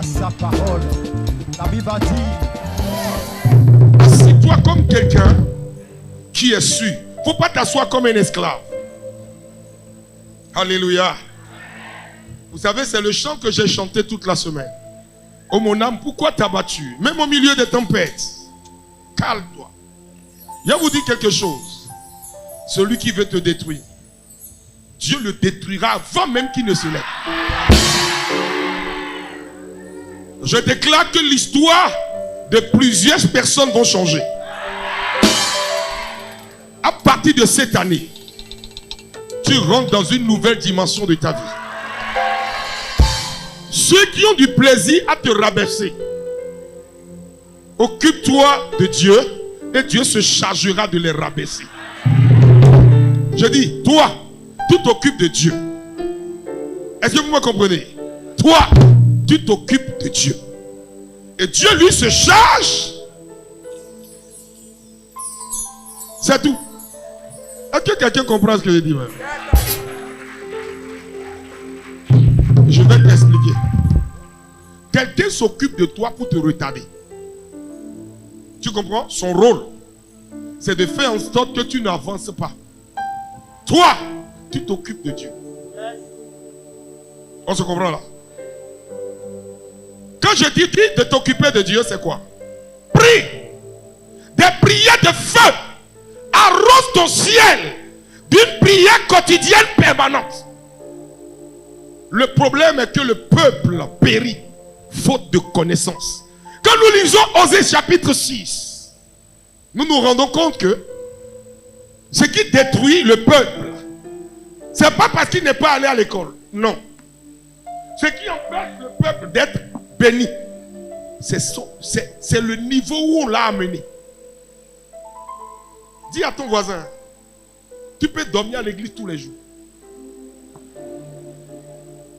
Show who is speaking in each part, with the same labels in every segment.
Speaker 1: sa parole. La Bible va dire.
Speaker 2: Assieds-toi comme quelqu'un qui est sûr. Faut pas t'asseoir comme un esclave. Alléluia. Vous savez, c'est le chant que j'ai chanté toute la semaine. Oh mon âme, pourquoi t'as battu? Même au milieu des tempêtes. Calme-toi. Je vais vous dire quelque chose. Celui qui veut te détruire, Dieu le détruira avant même qu'il ne se lève. Je déclare que l'histoire de plusieurs personnes vont changer. À partir de cette année, tu rentres dans une nouvelle dimension de ta vie. Ceux qui ont du plaisir à te rabaisser, occupe-toi de Dieu et Dieu se chargera de les rabaisser. Je dis, toi, tu t'occupes de Dieu. Est-ce que vous me comprenez? Toi, tu t'occupes de Dieu. Et Dieu, lui, se charge. C'est tout. Est-ce que quelqu'un comprend ce que je dis même? Je vais t'expliquer. Quelqu'un s'occupe de toi pour te retarder. Tu comprends? Son rôle, c'est de faire en sorte que tu n'avances pas. Toi, tu t'occupes de Dieu. On se comprend là? Quand je dis de t'occuper de Dieu, c'est quoi? Prie. Des prières de feu. Arrose ton ciel d'une prière quotidienne permanente. Le problème est que le peuple périt faute de connaissance. Quand nous lisons Osée chapitre 6, nous nous rendons compte que ce qui détruit le peuple, c'est pas parce qu'il n'est pas allé à l'école. Non. Ce qui empêche le peuple d'être béni, c'est le niveau où on l'a amené. Dis à ton voisin, tu peux dormir à l'église tous les jours.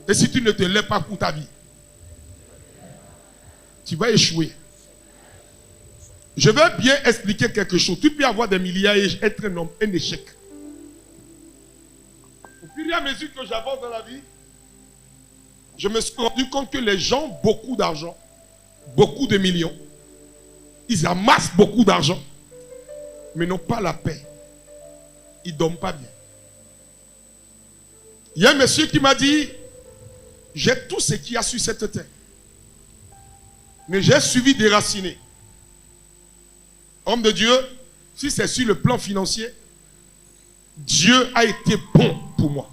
Speaker 2: Et si tu ne te lèves pas pour ta vie, tu vas échouer. Je vais bien expliquer quelque chose. Tu peux avoir des milliards et être un homme, un échec. Au fur et à mesure que j'avance dans la vie, je me suis rendu compte que les gens ont beaucoup d'argent, beaucoup de millions. Ils amassent beaucoup d'argent, mais n'ont pas la paix. Ils ne dorment pas bien. Il y a un monsieur qui m'a dit, j'ai tout ce qu'il y a sur cette terre. Mais j'ai suivi déraciné. Homme de Dieu, si c'est sur le plan financier, Dieu a été bon pour moi.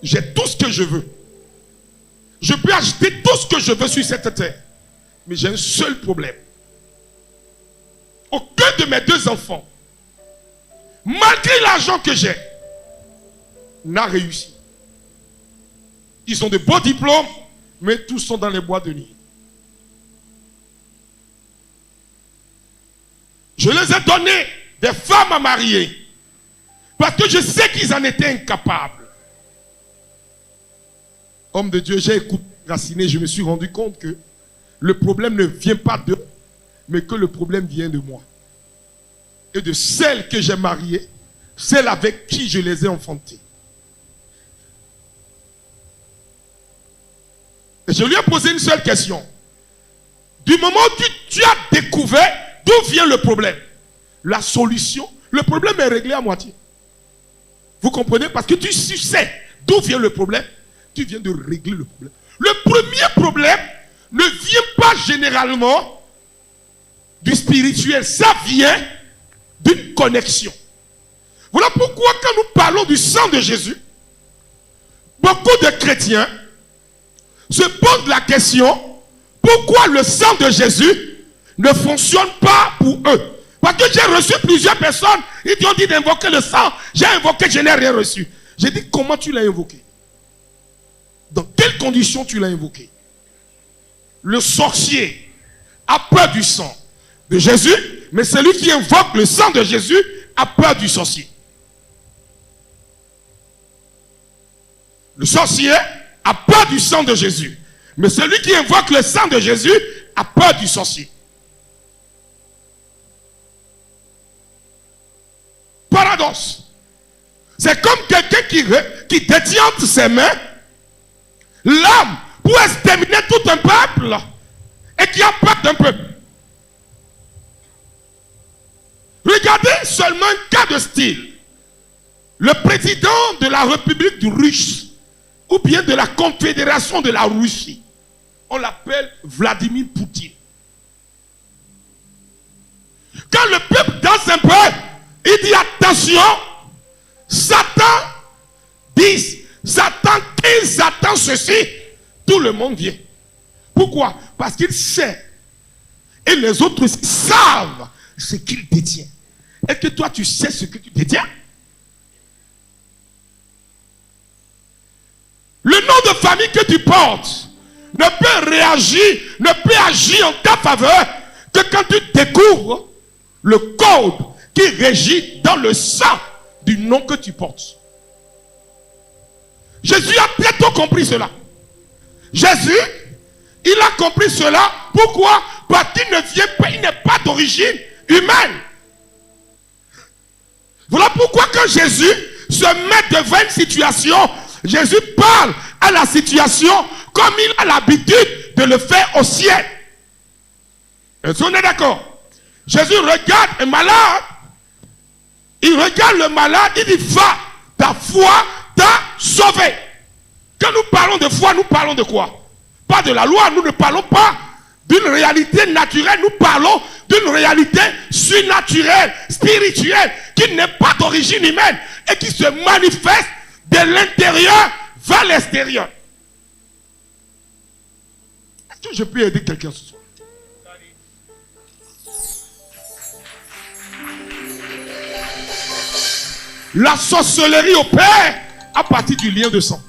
Speaker 2: J'ai tout ce que je veux. Je peux acheter tout ce que je veux sur cette terre. Mais j'ai un seul problème. Aucun de mes deux enfants, malgré l'argent que j'ai, n'a réussi. Ils ont de beaux diplômes, mais tous sont dans les bois de nuit. Je les ai donné des femmes à marier parce que je sais qu'ils en étaient incapables. Homme de Dieu, j'ai écouté Raciné, je me suis rendu compte que le problème ne vient pas d'eux, mais que le problème vient de moi. Et de celles que j'ai mariées, celles avec qui je les ai enfantées. Et je lui ai posé une seule question. Du moment où tu as découvert d'où vient le problème, la solution, le problème est réglé à moitié. Vous comprenez? Parce que tu sais d'où vient le problème, tu viens de régler le problème. Le premier problème ne vient pas généralement du spirituel, ça vient d'une connexion. Voilà pourquoi quand nous parlons du sang de Jésus, beaucoup de chrétiens se posent la question, pourquoi le sang de Jésus ne fonctionne pas pour eux? Parce que j'ai reçu plusieurs personnes, ils t'ont dit d'invoquer le sang, j'ai invoqué, je n'ai rien reçu. J'ai dit, comment tu l'as invoqué? Dans quelles conditions tu l'as invoqué? Le sorcier a peur du sang de Jésus, mais celui qui invoque le sang de Jésus a peur du sorcier. Le sorcier a peur du sang de Jésus, mais celui qui invoque le sang de Jésus a peur du sorcier. Paradoxe. C'est comme quelqu'un qui détient entre ses mains l'âme pour exterminer tout un peuple et qui a peur d'un peuple. Regardez seulement un cas de style. Le président de la République du Russe ou bien de la Confédération de la Russie, on l'appelle Vladimir Poutine. Quand le peuple danse un peu, il dit attention, Satan dit, Satan qui Satan ceci, tout le monde vient. Pourquoi? Parce qu'il sait. Et les autres savent ce qu'il détient. Est-ce que toi tu sais ce que tu détiens? Le nom de famille que tu portes ne peut réagir, ne peut agir en ta faveur que quand tu découvres le code qui régit dans le sang du nom que tu portes. Jésus a très tôt compris cela. Jésus, il a compris cela. Pourquoi? Parce qu'il ne vient pas, il n'est pas d'origine humaine. Voilà pourquoi quand Jésus se met devant une situation, Jésus parle à la situation comme il a l'habitude de le faire au ciel. Est-ce qu'on est d'accord? Jésus regarde un malade. Il regarde le malade, il dit va, ta foi t'a sauvé. Quand nous parlons de foi, nous parlons de quoi? Pas de la loi, nous ne parlons pas d'une réalité naturelle, nous parlons d'une réalité surnaturelle, spirituelle, qui n'est pas d'origine humaine et qui se manifeste de l'intérieur vers l'extérieur. Est-ce que je peux aider quelqu'un ce soir? La sorcellerie opère à partir du lien de sang.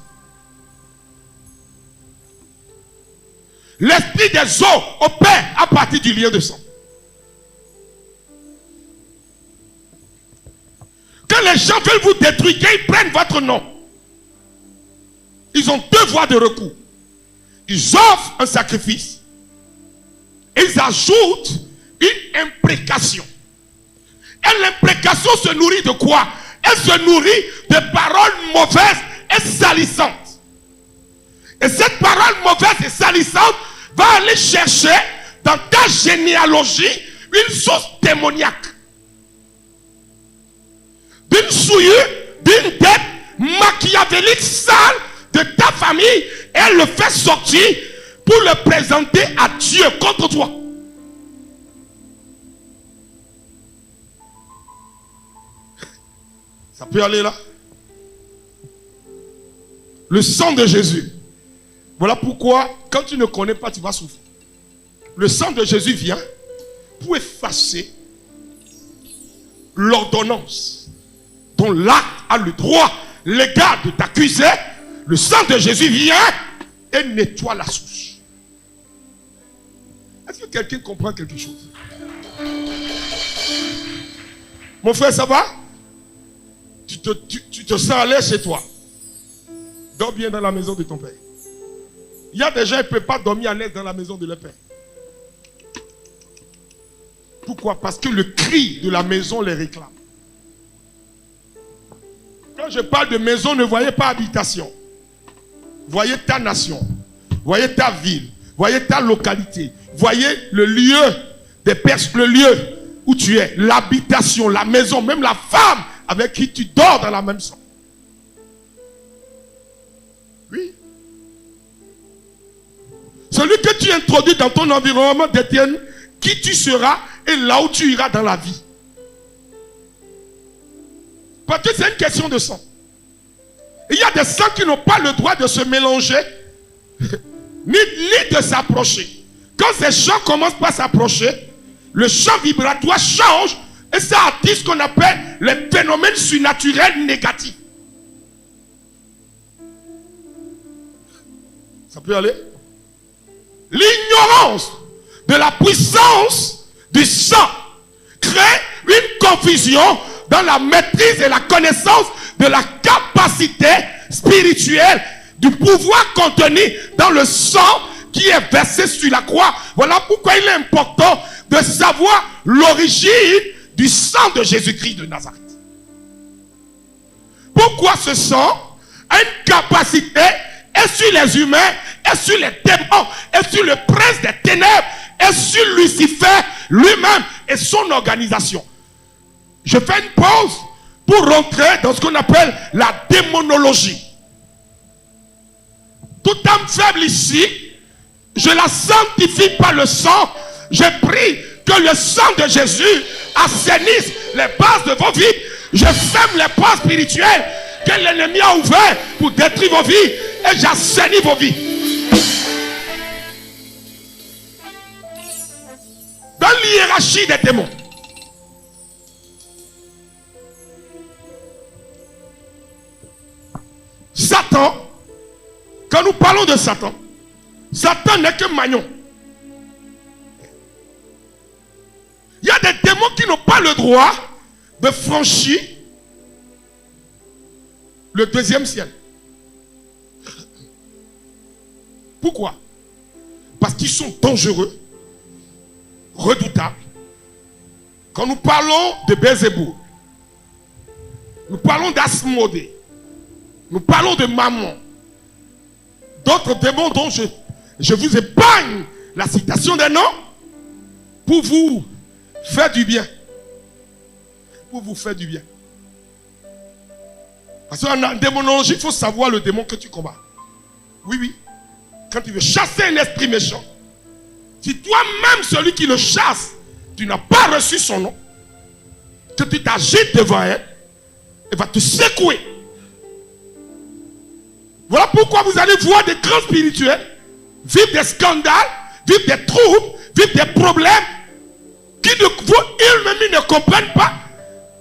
Speaker 2: L'esprit des eaux opère à partir du lien de sang. Quand les gens veulent vous détruire, ils prennent votre nom. Ils ont deux voies de recours. Ils offrent un sacrifice. Et ils ajoutent une imprécation. Et l'imprécation se nourrit de quoi? Elle se nourrit de paroles mauvaises et salissantes. Et cette parole mauvaise et salissante va aller chercher dans ta généalogie une source démoniaque. D'une souillure, d'une dette machiavélique sale de ta famille. Et elle le fait sortir pour le présenter à Dieu contre toi. Ça peut aller là. Le sang de Jésus. Voilà pourquoi, quand tu ne connais pas, tu vas souffrir. Le sang de Jésus vient pour effacer l'ordonnance dont l'acte a le droit légal de t'accuser. Le sang de Jésus vient et nettoie la souche. Est-ce que quelqu'un comprend quelque chose? Mon frère, ça va? Tu te sens à l'aise chez toi. Dors bien dans la maison de ton père. Il y a des gens qui ne peuvent pas dormir à l'aise dans la maison de leur père. Pourquoi? Parce que le cri de la maison les réclame. Quand je parle de maison, ne voyez pas habitation. Voyez ta nation. Voyez ta ville. Voyez ta localité. Voyez le lieu des personnes, le lieu où tu es. L'habitation, la maison, même la femme avec qui tu dors dans la même chambre. Oui. Celui que tu introduis dans ton environnement détermine qui tu seras et là où tu iras dans la vie. Parce que c'est une question de sang. Il y a des sangs qui n'ont pas le droit de se mélanger, ni de s'approcher. Quand ces champs commencent par s'approcher, le champ vibratoire change et ça attire ce qu'on appelle les phénomènes surnaturels négatifs. Ça peut aller? L'ignorance de la puissance du sang crée une confusion dans la maîtrise et la connaissance de la capacité spirituelle du pouvoir contenu dans le sang qui est versé sur la croix. Voilà pourquoi il est important de savoir l'origine du sang de Jésus-Christ de Nazareth. Pourquoi ce sang a une capacité et sur les humains et sur les démons, et sur le prince des ténèbres, et sur Lucifer lui-même et son organisation. Je fais une pause pour rentrer dans ce qu'on appelle la démonologie. Toute âme faible ici, je la sanctifie par le sang. Je prie que le sang de Jésus assainisse les bases de vos vies. Je ferme les portes spirituelles que l'ennemi a ouvertes pour détruire vos vies et j'assainis vos vies. Dans l'hiérarchie des démons, Satan, quand nous parlons de Satan, Satan n'est que Magnon. Il y a des démons qui n'ont pas le droit de franchir le deuxième ciel. Pourquoi? Parce qu'ils sont dangereux, redoutables. Quand nous parlons de Bézéboul, nous parlons d'Asmodée, nous parlons de Mammon, d'autres démons dont je vous épargne la citation des noms pour vous faire du bien. Pour vous faire du bien. Parce qu'en démonologie, il faut savoir le démon que tu combats. Oui, oui. Quand tu veux chasser un esprit méchant, si toi-même, celui qui le chasse, tu n'as pas reçu son nom, que tu t'agites devant elle, elle va te secouer. Voilà pourquoi vous allez voir des grands spirituels vivre des scandales, vivre des troubles, vivre des problèmes qui eux-mêmes ne comprennent pas.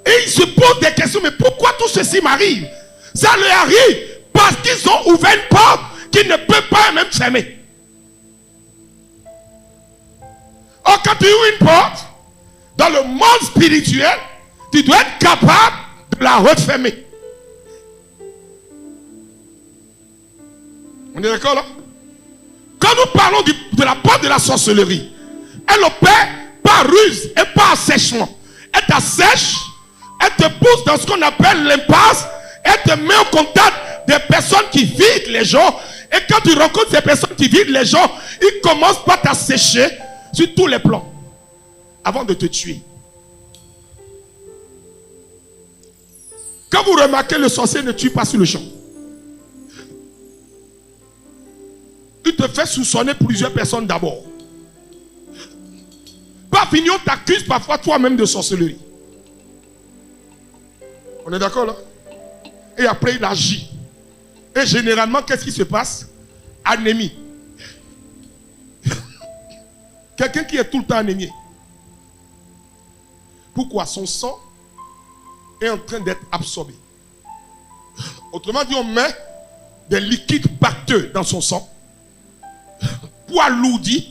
Speaker 2: Et ils se posent des questions. Mais pourquoi tout ceci m'arrive? Ça leur arrive parce qu'ils ont ouvert une porte qu'ils ne peuvent pas eux-mêmes fermer. Or, quand tu ouvres une porte dans le monde spirituel, tu dois être capable de la refermer. On est d'accord là? Quand nous parlons de la porte de la sorcellerie, elle opère par ruse et par assèchement. Elle t'assèche, elle te pousse dans ce qu'on appelle l'impasse, elle te met en contact des personnes qui vident les gens. Et quand tu rencontres ces personnes qui vident les gens, ils commencent par t'assécher sur tous les plans avant de te tuer. Quand vous remarquez, le sorcier ne tue pas sur le champ. Il te fait soupçonner plusieurs personnes d'abord. Par fini, on t'accuse parfois toi-même de sorcellerie. On est d'accord là? Et après, il agit. Et généralement, qu'est-ce qui se passe? Anémie. Quelqu'un qui est tout le temps anémié. Pourquoi? Son sang est en train d'être absorbé. Autrement dit, on met des liquides pâteux dans son sang pour alourdir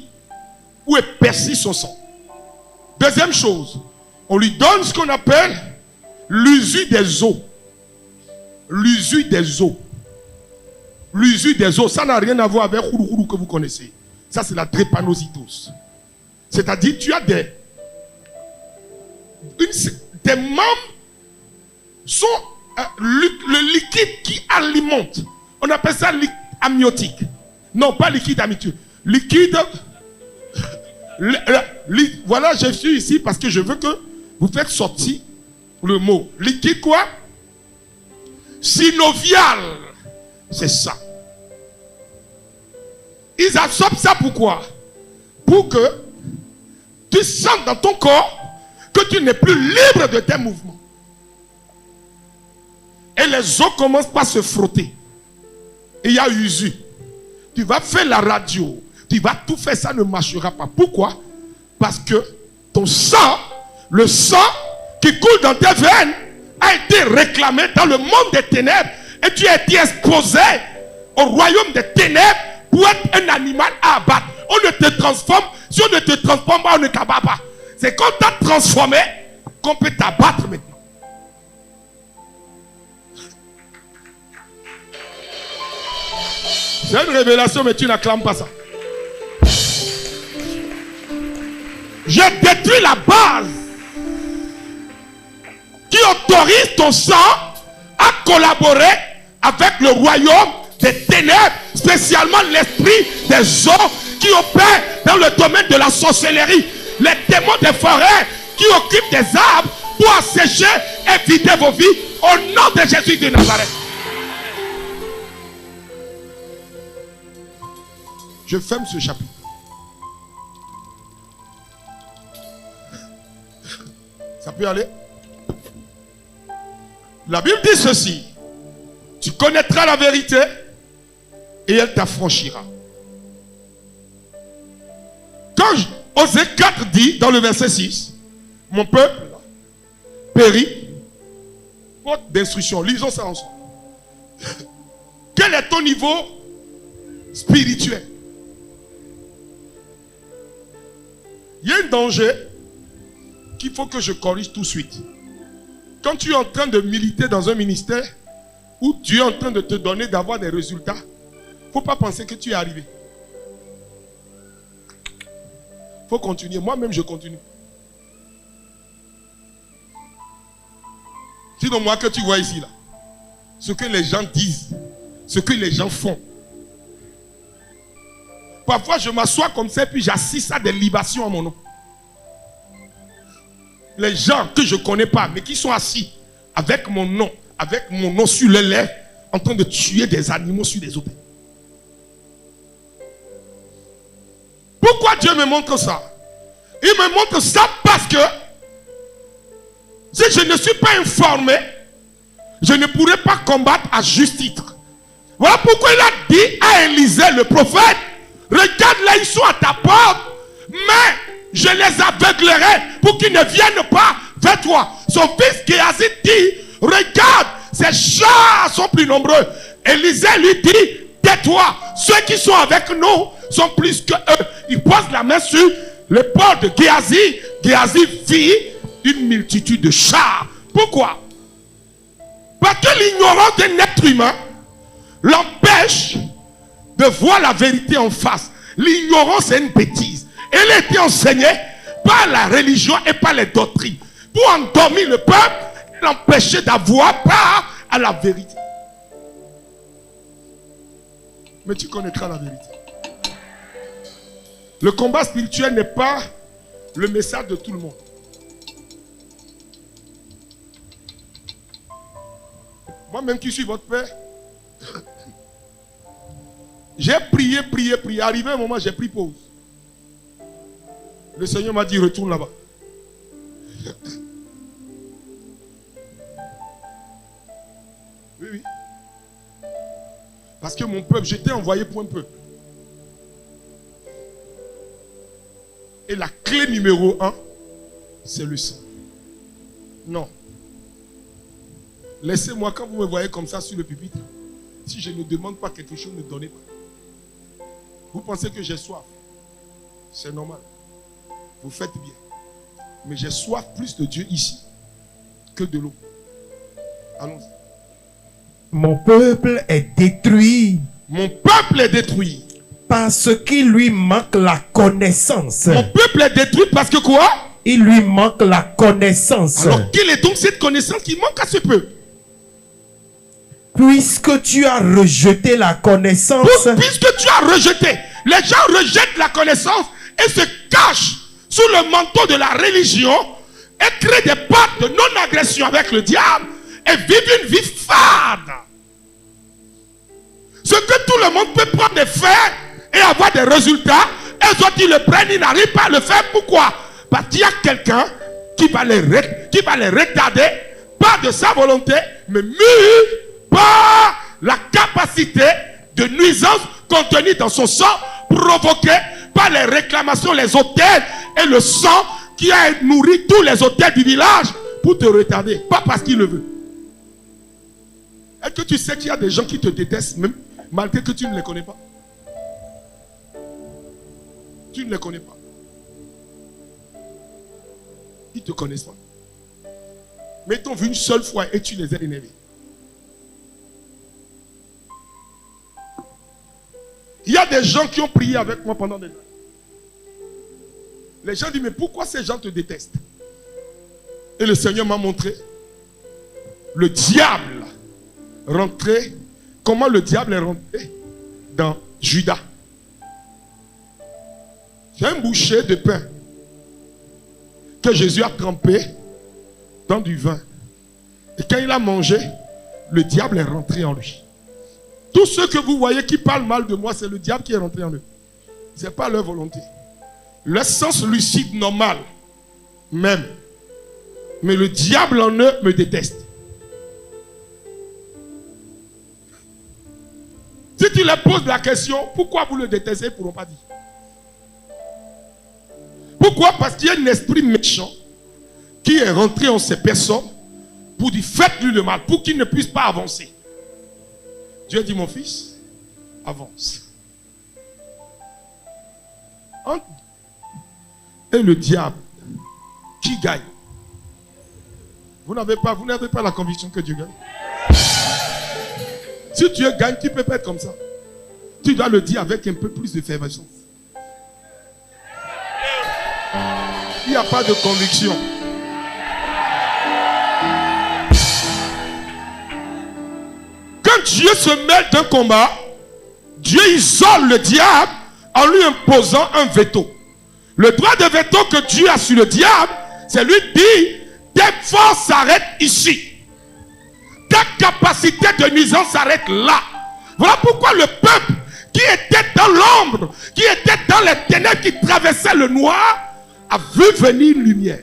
Speaker 2: ou épaissir son sang. Deuxième chose, on lui donne ce qu'on appelle l'usure des os. L'usure des os. L'usure des os, ça n'a rien à voir avec Houlou que vous connaissez. Ça, c'est la drépanocytose. C'est-à-dire, tu as des membres sont le liquide qui alimente. On appelle ça liquide amniotique. Non, pas liquide amniotique. Liquide. Voilà, je suis ici parce que je veux que vous faites sortir le mot. Liquide quoi? Synovial. C'est ça. Ils absorbent ça pourquoi? Pour que tu sentes dans ton corps que tu n'es plus libre de tes mouvements. Et les os commencent par se frotter. Et il y a usure. Tu vas faire la radio. Tu vas tout faire, ça ne marchera pas. Pourquoi? Parce que ton sang, le sang qui coule dans tes veines, a été réclamé dans le monde des ténèbres. Et tu as été exposé au royaume des ténèbres pour être un animal à abattre. On ne te transforme. Si on ne te transforme pas, on ne t'abat pas. C'est quand tu as transformé qu'on peut t'abattre maintenant. C'est une révélation, mais tu n'acclames pas ça. J'ai détruit la base qui autorise ton sang à collaborer avec le royaume des ténèbres, spécialement l'esprit des gens qui opèrent dans le domaine de la sorcellerie, les démons des forêts qui occupent des arbres pour assécher et vider vos vies au nom de Jésus de Nazareth. Je ferme ce chapitre. Ça peut aller? La Bible dit ceci. Tu connaîtras la vérité et elle t'affranchira. Quand Osée 4 dit dans le verset 6, mon peuple périt, faute d'instruction. Lisons ça ensemble. Quel est ton niveau spirituel? Il y a un danger qu'il faut que je corrige tout de suite. Quand tu es en train de militer dans un ministère où Dieu est en train de te donner d'avoir des résultats, il ne faut pas penser que tu es arrivé. Il faut continuer. Moi-même, je continue. Sinon, moi que tu vois ici, là, ce que les gens disent, ce que les gens font. Parfois, je m'assois comme ça et puis j'assiste à des libations à mon nom. Les gens que je ne connais pas, mais qui sont assis avec mon nom sur les lèvres, en train de tuer des animaux sur des autels. Pourquoi Dieu me montre ça? Il me montre ça parce que si je ne suis pas informé, je ne pourrai pas combattre à juste titre. Voilà pourquoi il a dit à Élisée le prophète, regarde là, ils sont à ta porte, mais je les aveuglerai pour qu'ils ne viennent pas vers toi. Son fils Géasi dit, regarde, ces chars sont plus nombreux. Élisée lui dit, tais-toi, ceux qui sont avec nous sont plus que eux. Il pose la main sur l'épaule de Géasi. Géasi vit une multitude de chars. Pourquoi? Parce que l'ignorance d'un être humain l'empêche de voir la vérité en face. L'ignorance est une bêtise. Elle a été enseignée par la religion et par les doctrines pour endormir le peuple et l'empêcher d'avoir part à la vérité. Mais tu connaîtras la vérité. Le combat spirituel n'est pas le message de tout le monde. Moi-même qui suis votre père, j'ai prié. Arrivé un moment, j'ai pris pause. Le Seigneur m'a dit, retourne là-bas. Oui. Parce que mon peuple, j'étais envoyé pour un peuple. Et la clé numéro 1, c'est le sang. Non. Laissez-moi, quand vous me voyez comme ça sur le pupitre, si je ne demande pas quelque chose, ne donnez pas. Vous pensez que j'ai soif? C'est normal. Vous faites bien. Mais j'ai soif plus de Dieu ici que de l'eau. Allons-y.
Speaker 3: Mon peuple est détruit.
Speaker 2: Mon peuple est détruit.
Speaker 3: Parce qu'il lui manque la connaissance.
Speaker 2: Mon peuple est détruit parce que quoi?
Speaker 3: Il lui manque la connaissance.
Speaker 2: Alors, quelle est donc cette connaissance qui manque à ce peuple?
Speaker 3: Puisque tu as rejeté la connaissance.
Speaker 2: Puisque tu as rejeté. Les gens rejettent la connaissance et se cachent sous le manteau de la religion et créent des pactes de non-agression avec le diable et vivent une vie fade. Ce que tout le monde peut prendre et faire et avoir des résultats, et les autres ils le prennent, ils n'arrivent pas à le faire. Pourquoi? Parce qu'il y a quelqu'un qui va les retarder, pas de sa volonté, mais mû par la capacité de nuisance contenue dans son sang, provoquée par les réclamations, les autels et le sang qui a nourri tous les autels du village pour te retarder, pas parce qu'il le veut. Est-ce que tu sais qu'il y a des gens qui te détestent même malgré que tu ne les connais pas? Tu ne les connais pas. Ils ne te connaissent pas. Mais ils t'ont vu une seule fois et tu les as énervés. Il y a des gens qui ont prié avec moi pendant des années. Les gens disent, mais pourquoi ces gens te détestent? Et le Seigneur m'a montré le diable rentrer comment le diable est rentré dans Judas. C'est un bouchée de pain que Jésus a trempé dans du vin. Et quand il a mangé, le diable est rentré en lui. Tous ceux que vous voyez qui parlent mal de moi, c'est le diable qui est rentré en eux. Ce n'est pas leur volonté. Leur sens lucide normal, même. Mais le diable en eux me déteste. Si tu leur poses la question, pourquoi vous le détestez, ils ne pourront pas dire. Pourquoi? Parce qu'il y a un esprit méchant qui est rentré en ces personnes pour dire faites-lui le mal, pour qu'il ne puisse pas avancer. Dieu dit, mon fils, avance. Et le diable, qui gagne? Vous n'avez pas la conviction que Dieu gagne. Si Dieu gagne, tu ne peux pas être comme ça. Tu dois le dire avec un peu plus de ferveur. Il n'y a pas de conviction. Quand Dieu se mêle d'un combat, Dieu isole le diable en lui imposant un veto. Le droit de veto que Dieu a sur le diable, c'est lui dire, tes forces s'arrêtent ici. Ta capacité de nuisance s'arrête là. Voilà pourquoi le peuple qui était dans l'ombre, qui était dans les ténèbres, qui traversait le noir, a vu venir une lumière.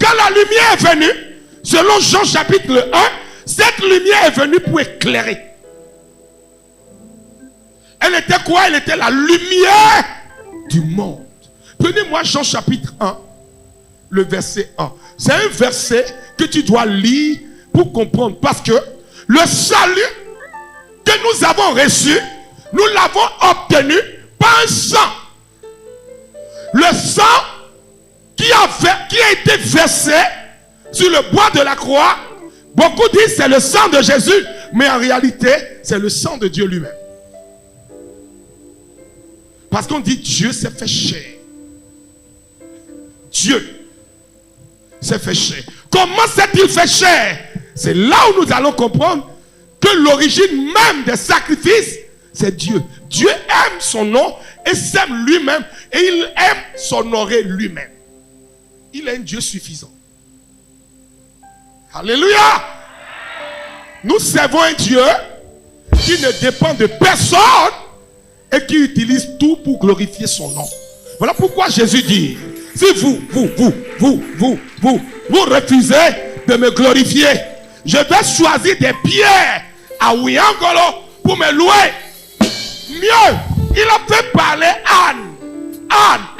Speaker 2: Quand la lumière est venue, selon Jean chapitre 1, cette lumière est venue pour éclairer. Elle était quoi? Elle était la lumière du monde. Prenez-moi Jean chapitre 1, le verset 1. C'est un verset que tu dois lire pour comprendre. Parce que le salut que nous avons reçu, nous l'avons obtenu par un sang. Le sang qui a été versé sur le bois de la croix, beaucoup disent c'est le sang de Jésus, mais en réalité, c'est le sang de Dieu lui-même. Parce qu'on dit Dieu s'est fait chair. Dieu s'est fait chair. Comment s'est-il fait chair? C'est là où nous allons comprendre que l'origine même des sacrifices, c'est Dieu. Dieu aime son nom et s'aime lui-même et il aime s'honorer lui-même. Il est un Dieu suffisant. Alléluia! Nous servons un Dieu qui ne dépend de personne et qui utilise tout pour glorifier son nom. Voilà pourquoi Jésus dit, si vous refusez de me glorifier, je vais choisir des pierres à Ouiangolo pour me louer. Mieux, il a fait parler âne,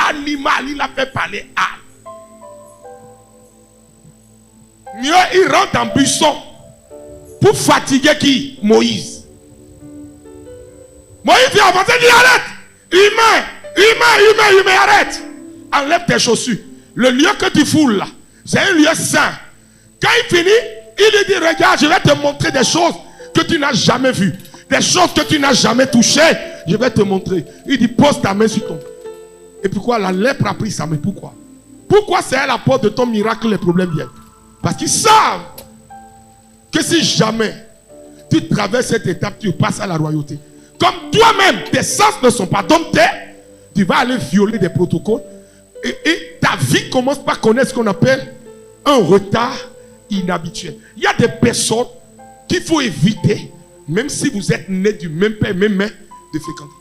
Speaker 2: animal, il a fait parler âne. Mieux, il rentre en buisson pour fatiguer qui? Moïse. Moïse vient avancer, il dit arrête. Humain, arrête. Enlève tes chaussures. Le lieu que tu foules là, c'est un lieu saint. Quand il finit, il lui dit regarde, je vais te montrer des choses que tu n'as jamais vues. Des choses que tu n'as jamais touchées. Je vais te montrer. Il dit pose ta main sur ton. Et pourquoi la lèpre a pris sa main? Pourquoi? Pourquoi c'est à la porte de ton miracle les problèmes viennent? Parce qu'ils savent que si jamais tu traverses cette étape, tu passes à la royauté. Comme toi-même, tes sens ne sont pas domptés, tu vas aller violer des protocoles. Et ta vie commence par connaître ce qu'on appelle un retard inhabituel. Il y a des personnes qu'il faut éviter, même si vous êtes nés du même père, même mère, de fréquenter.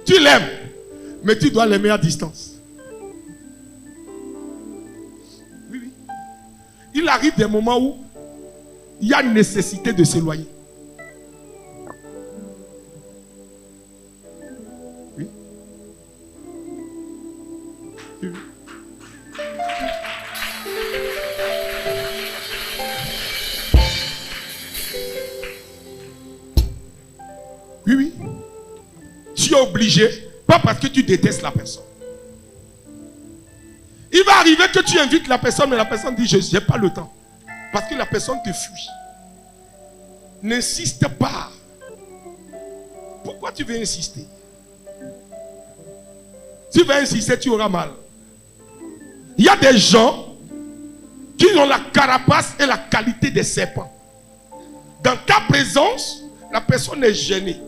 Speaker 2: Tu l'aimes, mais tu dois l'aimer à distance. Oui. Il arrive des moments où il y a une nécessité de s'éloigner. Oui. Oui. Oui. Tu es obligé, pas parce que tu détestes la personne. Il va arriver que tu invites la personne, mais la personne dit je n'ai pas le temps. Parce que la personne te fuit. N'insiste pas. Pourquoi tu veux insister? Si tu vas insister, tu auras mal. Il y a des gens qui ont la carapace et la qualité des serpents. présence, la personne est gênée.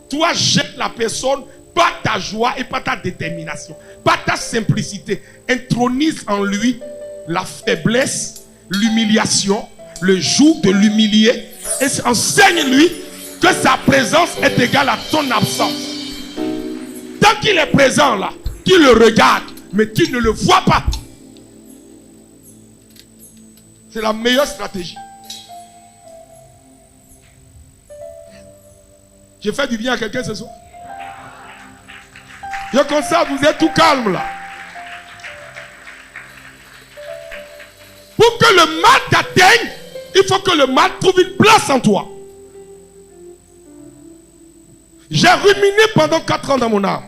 Speaker 2: Toi, gêne la personne par ta joie et par ta détermination, par ta simplicité. Intronise en lui la faiblesse, l'humiliation, le joug de l'humilier, et enseigne-lui que sa présence est égale à ton absence. Tant qu'il est présent là, tu le regardes, mais tu ne le vois pas. C'est la meilleure stratégie. J'ai fait du bien à quelqu'un ce soir. Je constate, vous êtes tout calme là. Pour que le mal t'atteigne, il faut que le mal trouve une place en toi. J'ai ruminé pendant 4 ans dans mon âme.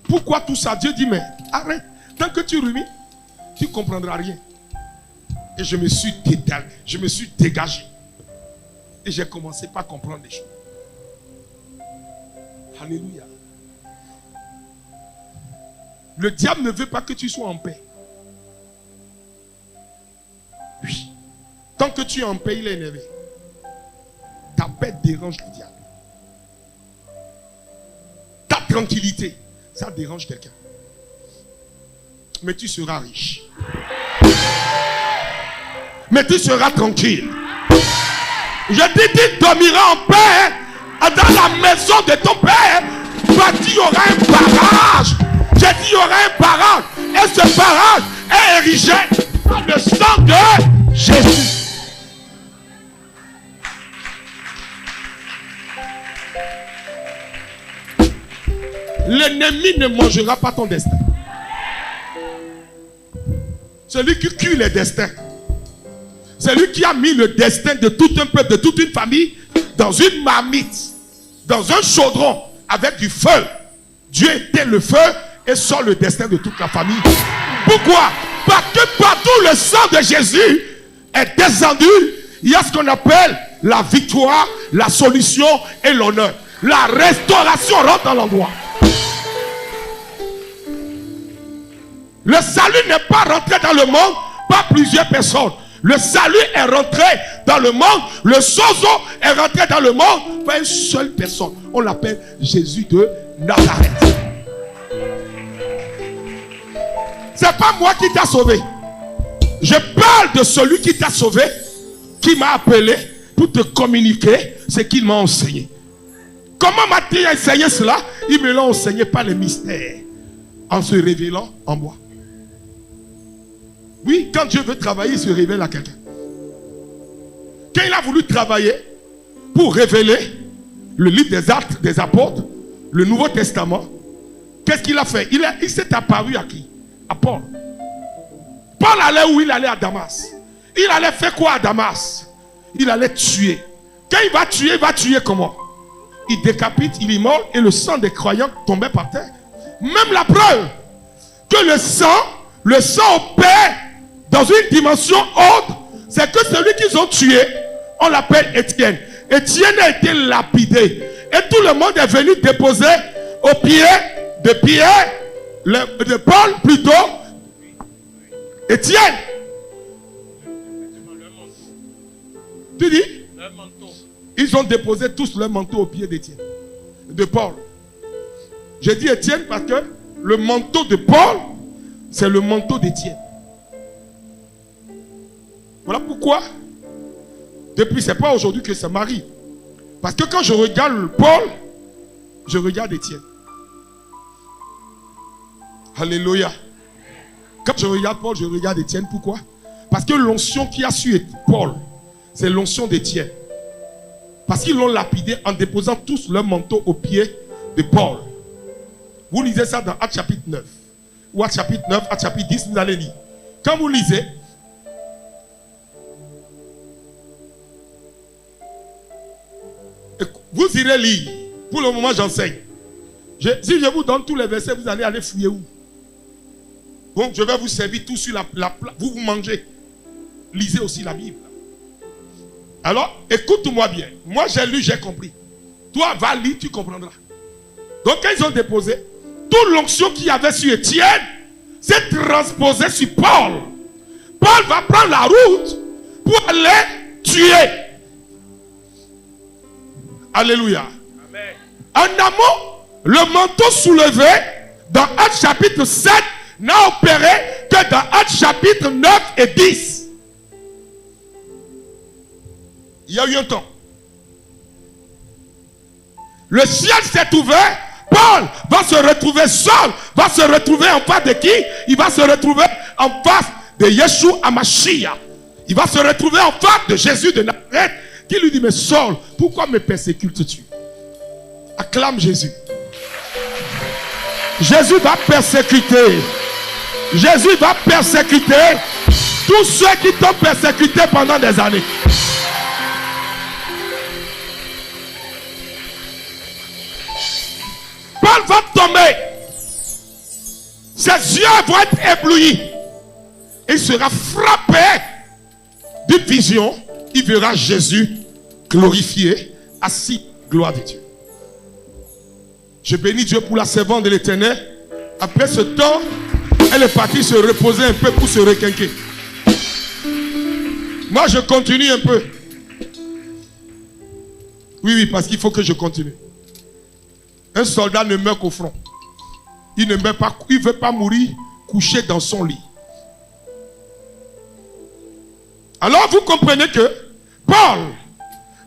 Speaker 2: Pourquoi tout ça? Dieu dit, mais arrête. Tant que tu rumines, tu ne comprendras rien. Et je me suis dégagé. Et j'ai commencé par comprendre les choses. Alléluia. Le diable ne veut pas que tu sois en paix. Oui. Tant que tu es en paix, il est énervé. Ta paix dérange le diable. Ta tranquillité, ça dérange quelqu'un. Mais tu seras riche. Mais tu seras tranquille. Je dis, tu dormiras en paix dans la maison de ton père. Il y aura un barrage. J'ai dit, il y aura un barrage. Et ce barrage est érigé par le sang de Jésus. L'ennemi ne mangera pas ton destin. Celui qui cuit les destins. Celui qui a mis le destin de tout un peuple, de toute une famille, dans une marmite, dans un chaudron, avec du feu. Dieu éteint le feu et sort le destin de toute la famille. Pourquoi? Parce que partout le sang de Jésus est descendu, il y a ce qu'on appelle la victoire, la solution et l'honneur. La restauration rentre dans l'endroit. Le salut n'est pas rentré dans le monde par plusieurs personnes. Le salut est rentré dans le monde. Le sozo est rentré dans le monde par une seule personne. On l'appelle Jésus de Nazareth. C'est pas moi qui t'a sauvé. Je parle de celui qui t'a sauvé, qui m'a appelé pour te communiquer ce qu'il m'a enseigné. Comment m'a-t-il enseigné cela? Il me l'a enseigné par les mystères, en se révélant en moi. Oui, quand Dieu veut travailler, il se révèle à quelqu'un. Quand il a voulu travailler pour révéler le livre des Actes des Apôtres, le Nouveau Testament, qu'est-ce qu'il a fait? Il s'est apparu à qui? À Paul. Paul allait où? Il allait à Damas. Il allait faire quoi à Damas? Il allait tuer. Quand il va tuer comment? Il décapite, il immole et le sang des croyants tombait par terre. Même la preuve que le sang opère dans une dimension haute, c'est que celui qu'ils ont tué, on l'appelle Étienne. Étienne a été lapidé. Et tout le monde est venu déposer aux pieds de Pierre, de Paul plutôt, Étienne. Tu dis? Ils ont déposé tous leur manteau aux pieds d'Étienne, de Paul. J'ai dit Étienne parce que le manteau de Paul, c'est le manteau d'Étienne. Voilà pourquoi, depuis, c'est pas aujourd'hui que ça m'arrive. Parce que quand je regarde Paul, je regarde Étienne. Alléluia. Quand je regarde Paul, je regarde Étienne. Pourquoi? Parce que l'onction qui a su Paul, c'est l'onction d'Étienne. Parce qu'ils l'ont lapidé en déposant tous leur manteau aux pieds de Paul. Vous lisez ça dans Actes chapitre 9. Ou Actes chapitre 9, Actes chapitre 10, vous allez lire. Quand vous lisez, vous irez lire. Pour le moment, j'enseigne. Si je vous donne tous les versets, vous allez aller fouiller où? Donc, je vais vous servir tout sur la vous mangez. Lisez aussi la Bible. Alors, écoute-moi bien. Moi, j'ai lu, j'ai compris. Toi, va lire, tu comprendras. Donc, quand ils ont déposé, toute l'onction qu'il y avait sur Étienne s'est transposée sur Paul. Paul va prendre la route pour aller tuer. Alléluia. En amont, le manteau soulevé dans Actes chapitre 7 n'a opéré que dans Actes chapitre 9 et 10. Il y a eu un temps. Le ciel s'est ouvert. Paul va se retrouver seul. Va se retrouver en face de qui? Il va se retrouver en face de Yeshua HaMashiach. Il va se retrouver en face de Jésus de Nazareth qui lui dit, mais Saul, pourquoi me persécutes-tu? Acclame Jésus. Jésus va persécuter. Jésus va persécuter tous ceux qui t'ont persécuté pendant des années. Paul va tomber. Ses yeux vont être éblouis. Il sera frappé d'une vision. Il verra Jésus glorifié, assis, gloire de Dieu. Je bénis Dieu pour la servante de l'Éternel. Après ce temps, elle est partie se reposer un peu pour se requinquer. Moi, je continue un peu. Oui, parce qu'il faut que je continue. Un soldat ne meurt qu'au front. Il ne meurt pas, il ne veut pas mourir couché dans son lit. Alors vous comprenez que Paul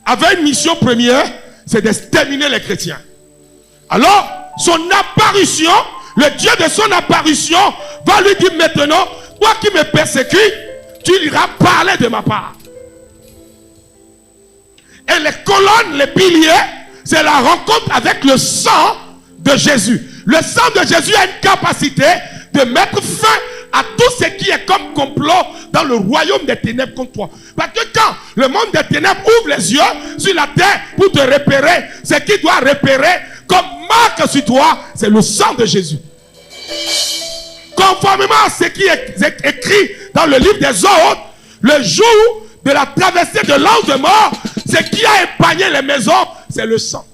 Speaker 2: avait une mission première, c'est d'exterminer les chrétiens. Alors, son apparition, le Dieu de son apparition va lui dire maintenant, toi qui me persécutes, tu iras parler de ma part. Et les colonnes, les piliers, c'est la rencontre avec le sang de Jésus. Le sang de Jésus a une capacité de mettre fin à tout ce qui est comme complot dans le royaume des ténèbres contre toi. Parce que quand le monde des ténèbres ouvre les yeux sur la terre pour te repérer, ce qu'il doit repérer comme marque sur toi, c'est le sang de Jésus. Conformément à ce qui est écrit dans le livre des Autres, le jour de la traversée de l'ange de mort, ce qui a épargné les maisons, c'est le sang.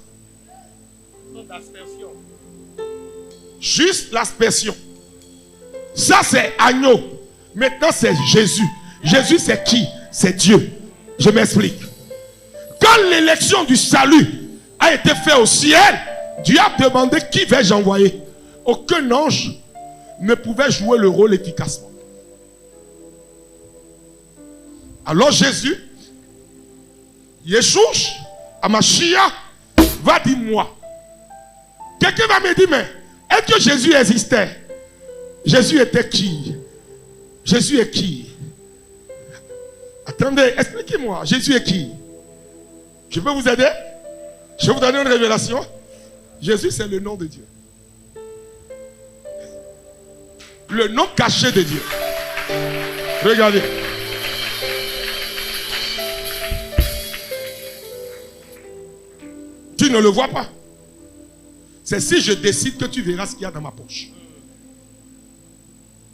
Speaker 2: Juste l'aspersion. Ça c'est agneau. Maintenant c'est Jésus. Jésus c'est qui? C'est Dieu. Je m'explique. Quand l'élection du salut a été faite au ciel, Dieu a demandé qui vais-je envoyer. Aucun ange ne pouvait jouer le rôle efficacement. Alors Jésus, Yeshua HaMashiach, va dire moi. Quelqu'un va me dire, mais est-ce que Jésus existait? Jésus était qui? Jésus est qui? Attendez, expliquez-moi. Jésus est qui? Je peux vous aider? Je vais vous donner une révélation. Jésus, c'est le nom de Dieu. Le nom caché de Dieu. Regardez. Tu ne le vois pas. C'est si je décide que tu verras ce qu'il y a dans ma poche.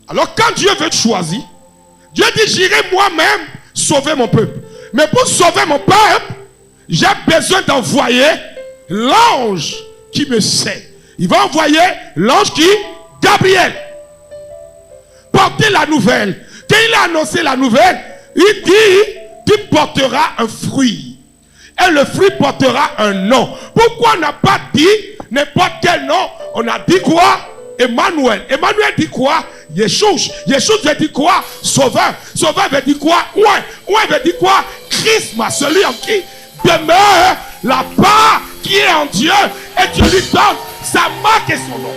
Speaker 2: Alors quand Dieu veut te choisir, Dieu dit j'irai moi-même sauver mon peuple. Mais pour sauver mon peuple, j'ai besoin d'envoyer l'ange qui me sait. Il va envoyer l'ange qui? Gabriel. Porter la nouvelle. Quand il a annoncé la nouvelle, il dit tu porteras un fruit. Et le fruit portera un nom. Pourquoi on n'a pas dit n'importe quel nom? On a dit quoi? Emmanuel. Emmanuel dit quoi? Yeshua. Yeshua veut dire quoi? Sauveur. Sauveur veut dire quoi? Ouin. Ouin veut dire quoi? Chrisma, celui en qui demeure la part qui est en Dieu. Et tu lui donnes sa marque et son nom.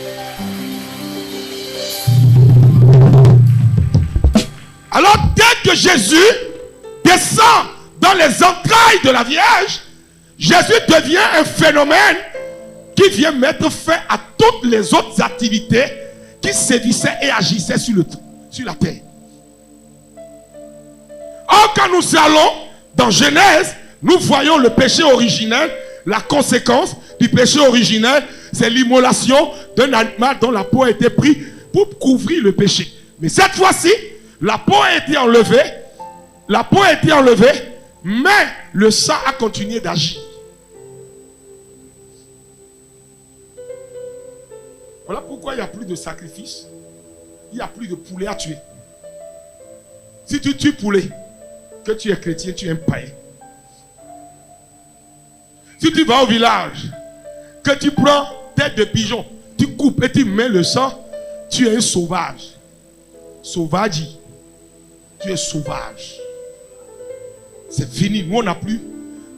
Speaker 2: Alors dès que Jésus descend dans les entrailles de la Vierge, Jésus devient un phénomène qui vient mettre fin à toutes les autres activités qui sévissaient et agissaient sur la terre. Or, quand nous allons dans Genèse, nous voyons le péché originel. La conséquence du péché originel, c'est l'immolation d'un animal dont la peau a été prise pour couvrir le péché. Mais cette fois-ci, la peau a été enlevée. La peau a été enlevée, mais le sang a continué d'agir. Voilà pourquoi il n'y a plus de sacrifice. Il n'y a plus de poulet à tuer. Si tu tues poulet, que tu es chrétien, tu es un païen. Si tu vas au village, que tu prends tête de pigeon, tu coupes et tu mets le sang, tu es un sauvage. Sauvage. Tu es sauvage. C'est fini. Nous, on n'a plus.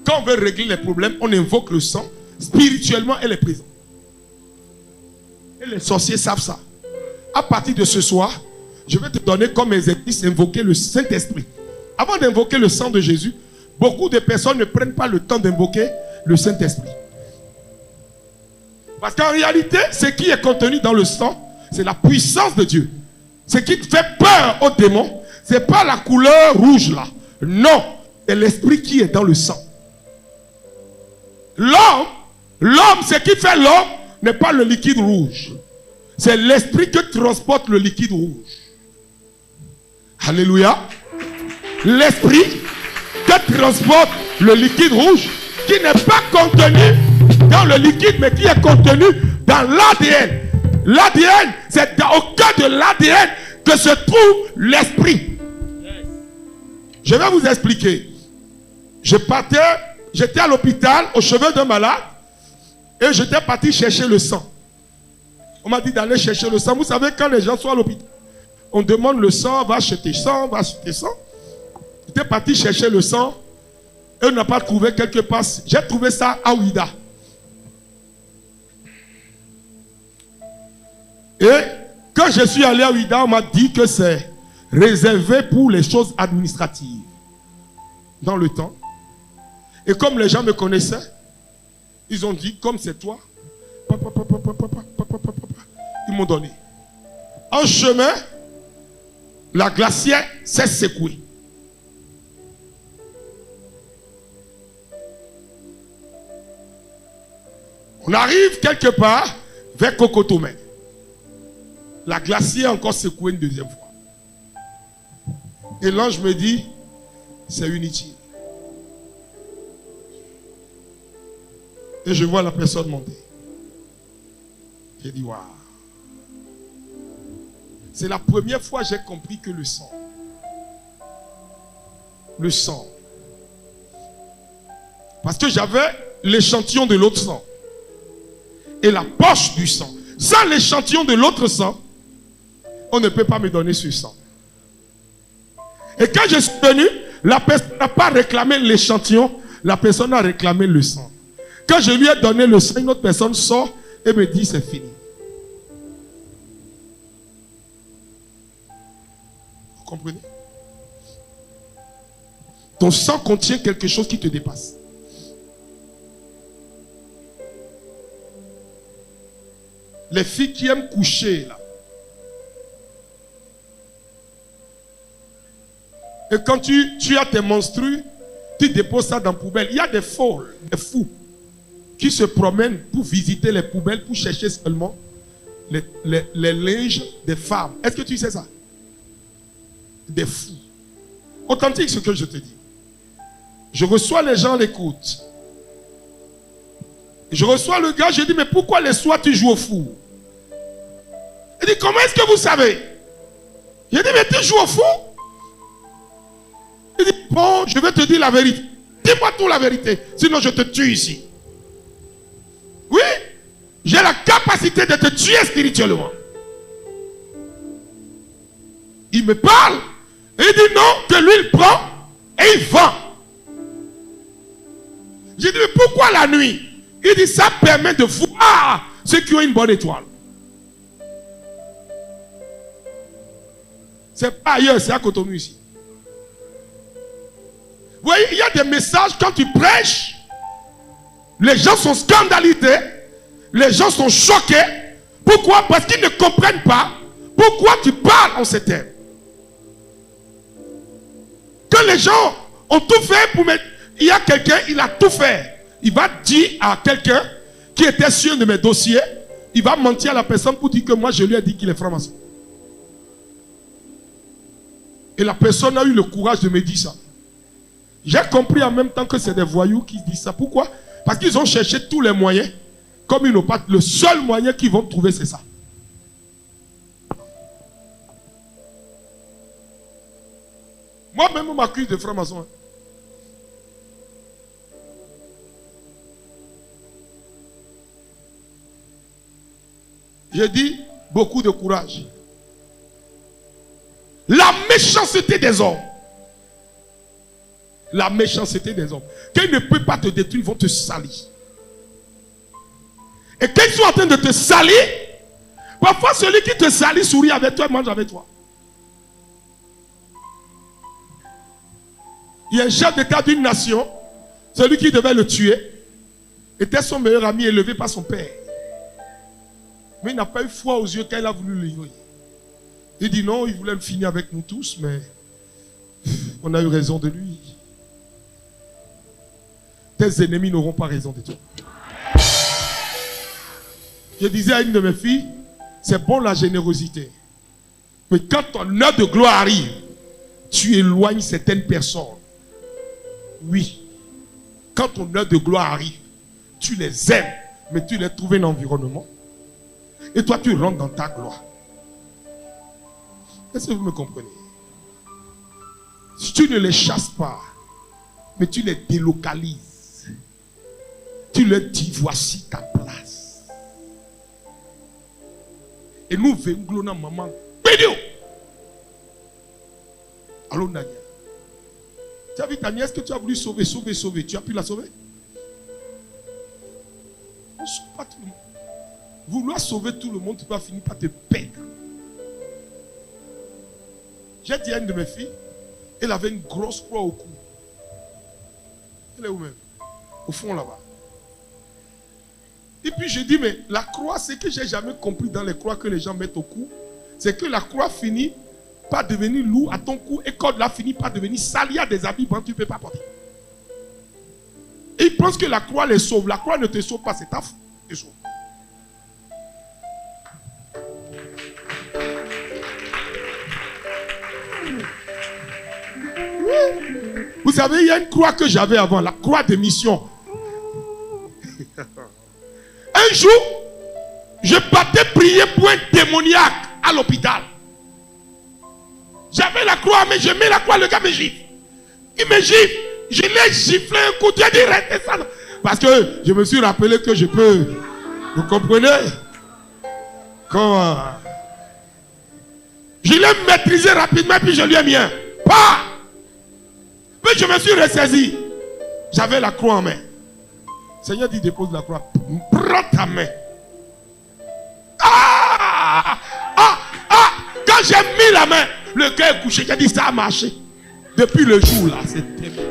Speaker 2: Quand on veut régler les problèmes, on invoque le sang. Spirituellement, elle est présente. Et les sorciers savent ça. À partir de ce soir, je vais te donner comme exercice invoquer le Saint-Esprit. Avant d'invoquer le sang de Jésus, beaucoup de personnes ne prennent pas le temps d'invoquer le Saint-Esprit. Parce qu'en réalité, ce qui est contenu dans le sang, c'est la puissance de Dieu. Ce qui fait peur aux démons, ce n'est pas la couleur rouge là. Non, c'est l'esprit qui est dans le sang. L'homme, ce qui fait l'homme, n'est pas le liquide rouge. C'est l'esprit que transporte le liquide rouge. Alléluia. L'esprit que transporte le liquide rouge, qui n'est pas contenu dans le liquide, mais qui est contenu dans l'ADN. L'ADN, c'est au cœur de l'ADN que se trouve l'esprit. Je vais vous expliquer. J'étais à l'hôpital au chevet d'un malade et j'étais parti chercher le sang. On m'a dit d'aller chercher le sang. Vous savez, quand les gens sont à l'hôpital, on demande le sang, va acheter sang, va acheter sang. J'étais parti chercher le sang et on n'a pas trouvé quelque part. J'ai trouvé ça à Ouida. Et quand je suis allé à Ouida, on m'a dit que c'est réservé pour les choses administratives dans le temps. Et comme les gens me connaissaient, ils ont dit, comme c'est toi, ils m'ont donné. En chemin, la glacière s'est secouée. On arrive quelque part vers Cocotomé. La glacière est encore secouée une deuxième fois. Et l'ange me dit, c'est inutile. Et je vois la personne monter. J'ai dit, waouh. C'est la première fois que j'ai compris que le sang. Parce que j'avais l'échantillon de l'autre sang. Et la poche du sang. Sans l'échantillon de l'autre sang, on ne peut pas me donner ce sang. Et quand je suis venu, la personne n'a pas réclamé l'échantillon, la personne a réclamé le sang. Quand je lui ai donné le sang, une autre personne sort et me dit c'est fini. Vous comprenez? Ton sang contient quelque chose qui te dépasse. Les filles qui aiment coucher là. Et quand tu as tes menstrues, tu déposes ça dans la poubelle. Il y a des folles, des fous, qui se promènent pour visiter les poubelles, pour chercher seulement les linges des femmes. Est-ce que tu sais ça? Des fous. Authentique ce que je te dis. Je reçois les gens, l'écoute. Je reçois le gars, je dis, mais pourquoi les soirs tu joues au fou? Il dit, comment est-ce que vous savez? Je dis, mais tu joues au fou? Il dit, bon, je vais te dire la vérité. Dis-moi tout la vérité, sinon je te tue ici. Oui, j'ai la capacité de te tuer spirituellement. Il me parle, et il dit non, que lui il prend, et il vend. J'ai dit, mais pourquoi la nuit? Il dit, ça permet de voir ceux qui ont une bonne étoile. C'est pas ailleurs, c'est à Cotonou ici. Vous voyez, il y a des messages, quand tu prêches, les gens sont scandalisés, les gens sont choqués. Pourquoi? Parce qu'ils ne comprennent pas pourquoi tu parles en ces termes. Que les gens ont tout fait pour mettre... Il y a quelqu'un, il a tout fait. Il va dire à quelqu'un qui était sûr de mes dossiers, il va mentir à la personne pour dire que moi je lui ai dit qu'il est franc-maçon. Et la personne a eu le courage de me dire ça. J'ai compris en même temps que c'est des voyous qui disent ça. Pourquoi? Parce qu'ils ont cherché tous les moyens. Comme ils n'ont pas... Le seul moyen qu'ils vont trouver, c'est ça. Moi-même, on m'accuse de franc-maçon. Je dis beaucoup de courage. La méchanceté des hommes. La méchanceté des hommes. Quand ils ne peuvent pas te détruire, ils vont te salir. Et quand ils sont en train de te salir, parfois celui qui te salit sourit avec toi et mange avec toi. Il y a un chef d'État d'une nation, celui qui devait le tuer, était son meilleur ami élevé par son père. Mais il n'a pas eu foi aux yeux quand il a voulu le livrer. Il dit non, il voulait le finir avec nous tous, mais on a eu raison de lui. Tes ennemis n'auront pas raison de toi. Je disais à une de mes filles, c'est bon la générosité. Mais quand ton heure de gloire arrive, tu éloignes certaines personnes. Oui. Quand ton heure de gloire arrive, tu les aimes, mais tu les trouves un environnement. Et toi, tu rentres dans ta gloire. Est-ce que vous me comprenez? Si tu ne les chasses pas, mais tu les délocalises, tu leur dis, voici ta place. Et nous venons dans maman. Bédio! Allô, Daniel. Tu as vu ta nièce que tu as voulu sauver. Tu as pu la sauver? On ne sauve pas tout le monde. Vouloir sauver tout le monde, tu vas finir par te perdre. J'ai dit à une de mes filles, elle avait une grosse croix au cou. Elle est où même? Au fond là-bas. Et puis j'ai dit, mais la croix, c'est que j'ai jamais compris dans les croix que les gens mettent au cou, c'est que la croix finit par devenir lourd à ton cou et quand la finit par devenir sale, il y a des habits que tu ne peux pas porter. Et ils pensent que la croix les sauve. La croix ne te sauve pas, c'est ta faute. Te sauve. Vous savez, il y a une croix que j'avais avant, la croix de mission. Un jour, je partais prier pour un démoniaque à l'hôpital. J'avais la croix, mais je mets la croix, le gars me gifle. Il me gifle. Je l'ai giflé un coup, tu as dit restez ça. Parce que je me suis rappelé que je peux. Vous comprenez? Quand je l'ai maîtrisé rapidement, puis je lui ai mis un pas. Puis je me suis ressaisi. J'avais la croix en main. Seigneur dit dépose la croix. Prends ta main. Quand j'ai mis la main, le cœur est couché. J'ai dit ça a marché. Depuis le jour là, c'était bon.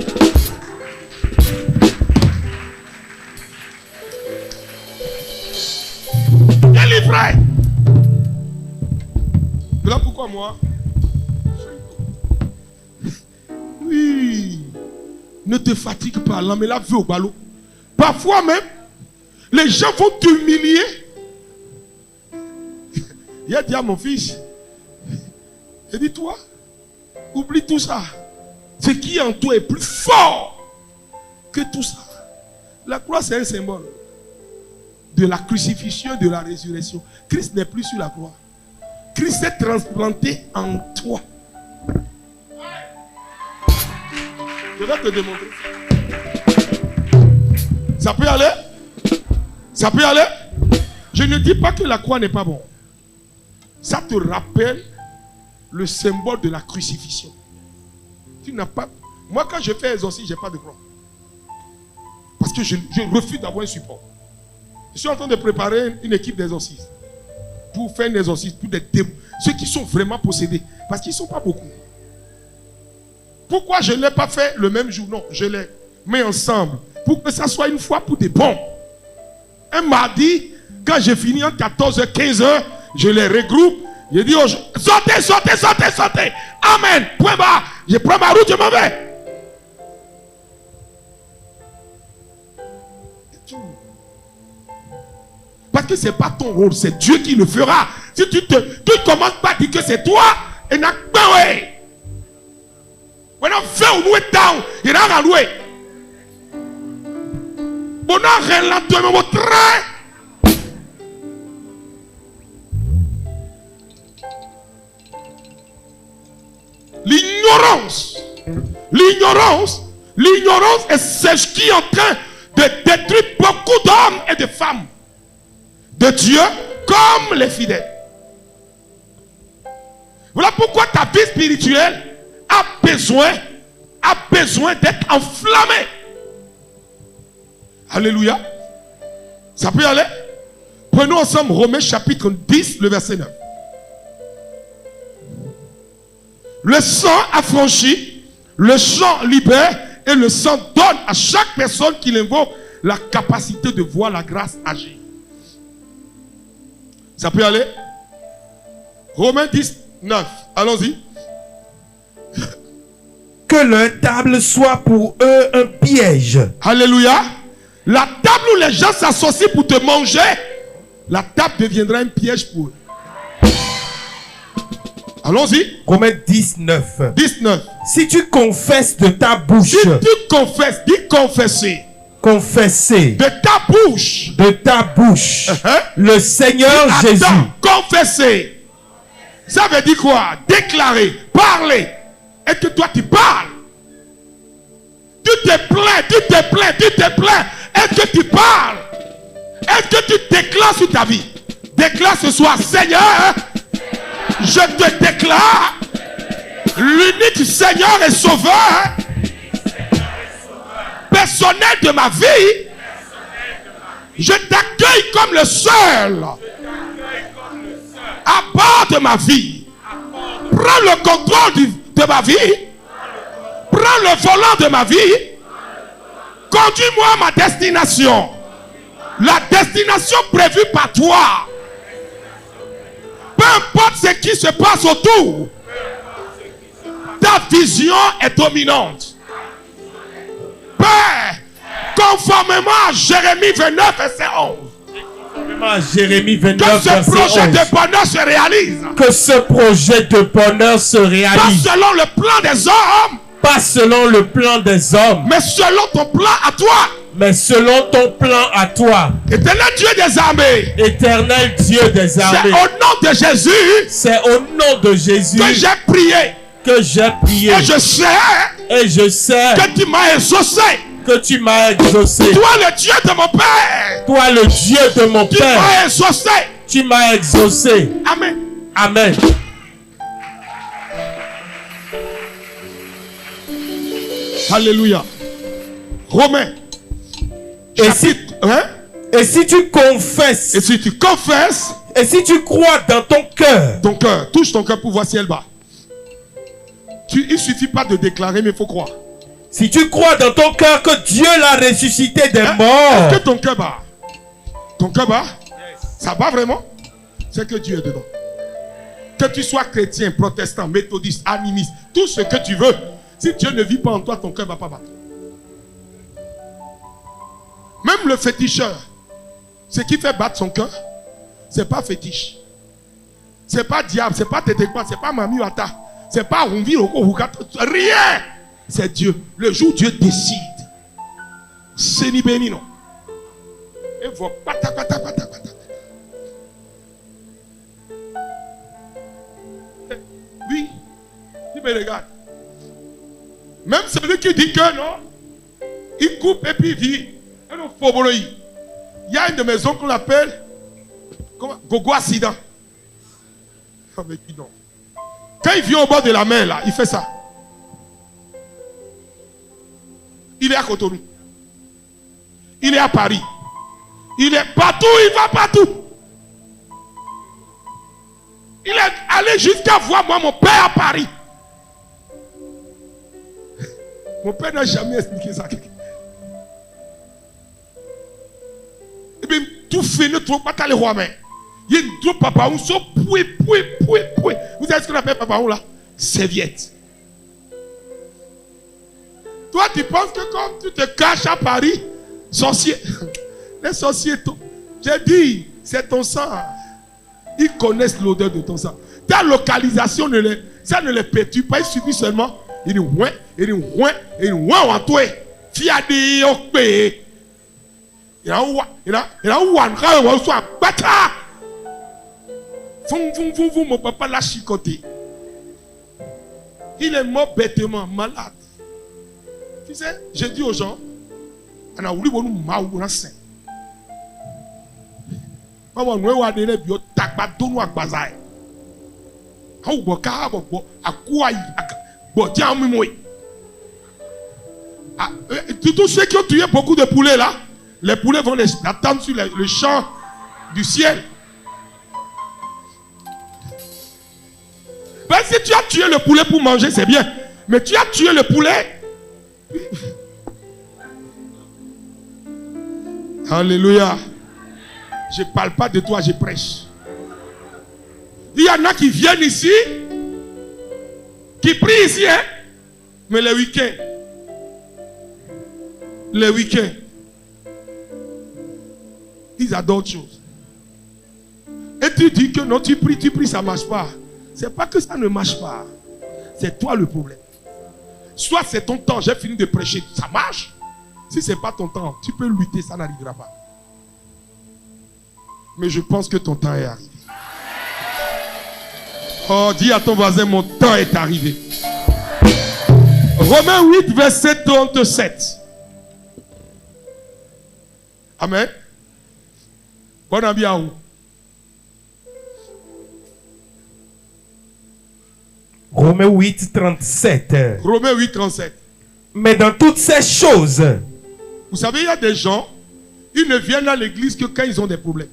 Speaker 2: Délivré. Voilà pourquoi moi. Oui. Ne te fatigue pas. Là, mais la vie au ballot. Parfois même, les gens vont t'humilier. Il a dit à mon fils, il dit toi, oublie tout ça. Ce qui en toi est plus fort que tout ça. La croix, c'est un symbole de la crucifixion, de la résurrection. Christ n'est plus sur la croix. Christ est transplanté en toi. Je vais te démontrer ça. Ça peut aller? Ça peut aller? Je ne dis pas que la croix n'est pas bon. Ça te rappelle le symbole de la crucifixion. Tu n'as pas. Moi, quand je fais exorcisme, je n'ai pas de croix. Parce que je refuse d'avoir un support. Je suis en train de préparer une équipe d'exorcistes. Pour faire un exorcisme, pour des démons. Ceux qui sont vraiment possédés. Parce qu'ils ne sont pas beaucoup. Pourquoi je ne l'ai pas fait le même jour? Non, je les mets ensemble. Pour que ça soit une fois pour des bons. Un mardi, quand j'ai fini en 14h, 15h, je les regroupe. Je dis aux gens, sortez, sortez, sortez, sortez. Amen. Point barre. Je prends ma route, je m'en vais. Parce que ce n'est pas ton rôle, c'est Dieu qui le fera. Si tu ne commences pas à dire que c'est toi, et n'a pas ouais. When I fell way down, il a ralloué. Bon, on a relaté mon train. L'ignorance. L'ignorance est ce qui est en train de détruire beaucoup d'hommes et de femmes de Dieu comme les fidèles. Voilà pourquoi ta vie spirituelle a besoin d'être enflammée. Alléluia. Ça peut y aller? Prenons ensemble Romains chapitre 10, le verset 9. Le sang affranchit, le sang libère et le sang donne à chaque personne qui l'invoque la capacité de voir la grâce agir. Ça peut y aller? Romains 10, 9. Allons-y.
Speaker 3: Que leur table soit pour eux un piège.
Speaker 2: Alléluia. La table où les gens s'associent pour te manger, la table deviendra un piège pour eux. Allons-y.
Speaker 3: Romains 19.
Speaker 2: 19.
Speaker 3: Si tu confesses de ta bouche.
Speaker 2: Si tu confesses, dis confesser.
Speaker 3: Confesser.
Speaker 2: De ta bouche.
Speaker 3: De ta bouche. Le Seigneur
Speaker 2: Attends,
Speaker 3: Jésus.
Speaker 2: Confesser. Ça veut dire quoi? Déclarer, parler. Et que toi tu parles. Tu te plains. Est-ce que tu parles? Est-ce que tu déclares sur ta vie? Déclare ce soir, Seigneur, je te déclare l'unique Seigneur et Sauveur personnel de ma vie. Je t'accueille comme le seul à bord de ma vie. Prends le contrôle de ma vie. Prends le volant de ma vie. Conduis-moi à ma destination. La destination prévue par toi. Peu importe ce qui se passe autour. Ta vision est dominante. Père, conformément à Jérémie 29, verset 11.
Speaker 3: Jérémie 29,
Speaker 2: que ce projet de bonheur se réalise.
Speaker 3: Que ce projet de bonheur se réalise.
Speaker 2: Pas selon le plan des hommes.
Speaker 3: Pas selon le plan des hommes.
Speaker 2: Mais selon ton plan à toi.
Speaker 3: Mais selon ton plan à toi.
Speaker 2: Éternel Dieu des armées.
Speaker 3: Éternel Dieu des armées.
Speaker 2: C'est au nom de Jésus.
Speaker 3: C'est au nom de Jésus.
Speaker 2: Que j'ai prié.
Speaker 3: Que j'ai prié.
Speaker 2: Et je sais.
Speaker 3: Et je sais.
Speaker 2: Que tu m'as exaucé.
Speaker 3: Que tu m'as exaucé.
Speaker 2: Toi le Dieu de mon Père.
Speaker 3: Toi le Dieu de mon Père.
Speaker 2: Tu m'as exaucé.
Speaker 3: Tu m'as exaucé.
Speaker 2: Amen.
Speaker 3: Amen.
Speaker 2: Alléluia. Romains.
Speaker 3: Et si tu confesses.
Speaker 2: Et si tu confesses.
Speaker 3: Et si tu crois dans ton cœur.
Speaker 2: Ton cœur. Touche ton cœur pour voir si elle bat. Il ne suffit pas de déclarer, mais il faut croire.
Speaker 3: Si tu crois dans ton cœur que Dieu l'a ressuscité des morts.
Speaker 2: Est-ce que ton cœur bat? Ton cœur bat? Yes. Ça bat vraiment? C'est que Dieu est dedans. Que tu sois chrétien, protestant, méthodiste, animiste, tout ce que tu veux. Si Dieu ne vit pas en toi, ton cœur ne va pas battre. Même le féticheur, ce qui fait battre son cœur, ce n'est pas fétiche. Ce n'est pas diable, ce n'est pas tétékwa, ce n'est pas Mami Wata, ce n'est pas Rumvi, rien. C'est Dieu. Le jour où Dieu décide, c'est ni béni non. Et vous pata. Oui, tu me regardes. Même celui qui dit que non, il coupe et puis il dit, il y a une de mes oncles qu'on appelle Gogo Accident. Quand il vient au bord de la mer, là, il fait ça. Il est à Cotonou. Il est à Paris. Il est partout, il va partout. Il est allé jusqu'à voir moi, mon père à Paris. Mon père n'a jamais expliqué ça à quelqu'un. Et bien, tout fait, ne trouve pas les rois, mais il y a une troupe papa, on se poué. Vous savez ce qu'on appelle papa, là? Serviette. Toi, tu penses que comme tu te caches à Paris, sorcier, les sorciers, j'ai dit, c'est ton sang. Ils connaissent l'odeur de ton sang. Ta localisation, ça ne les perturbe pas. Il suffit seulement, il dit, ouais, en toi. Fiadi, ok. Il a mon papa l'a chicoté. Il est mort bêtement, malade. Tu sais, j'ai dit aux gens, on a voulu voir nous saint. Maman, nous avons donné bio takbadono akbazaï. How boka bobo akouaï bodia mimoui. Tous ceux qui ont tué beaucoup de poulets là, les poulets vont les attendre sur le champ du ciel. Ben, si tu as tué le poulet pour manger, c'est bien. Mais tu as tué le poulet. Alléluia. Je ne parle pas de toi, je prêche. Il y en a qui viennent ici, qui prient ici, hein, mais les week-ends. Les week-ends. Ils adorent autre chose. Et tu dis que non, tu pries, ça ne marche pas. C'est pas que ça ne marche pas. C'est toi le problème. Soit c'est ton temps, j'ai fini de prêcher, ça marche. Si ce n'est pas ton temps, tu peux lutter, ça n'arrivera pas. Mais je pense que ton temps est arrivé. Oh, dis à ton voisin, mon temps est arrivé. Romains 8, verset 37. Amen. Bon ami à vous.
Speaker 3: Romains 8, 37.
Speaker 2: Romains 8, 37.
Speaker 3: Mais dans toutes ces choses,
Speaker 2: vous savez, il y a des gens, ils ne viennent à l'église que quand ils ont des problèmes.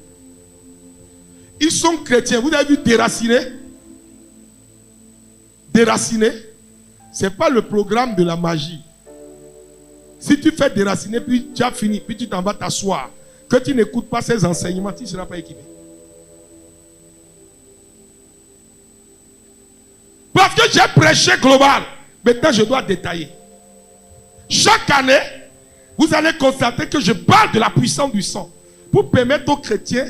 Speaker 2: Ils sont chrétiens. Vous avez vu déraciner? Déraciner, ce n'est pas le programme de la magie. Si tu fais déraciner, puis tu as fini, puis tu t'en vas t'asseoir, que tu n'écoutes pas ces enseignements, tu ne seras pas équipé. Parce que j'ai prêché global. Maintenant, je dois détailler. Chaque année, vous allez constater que je parle de la puissance du sang pour permettre aux chrétiens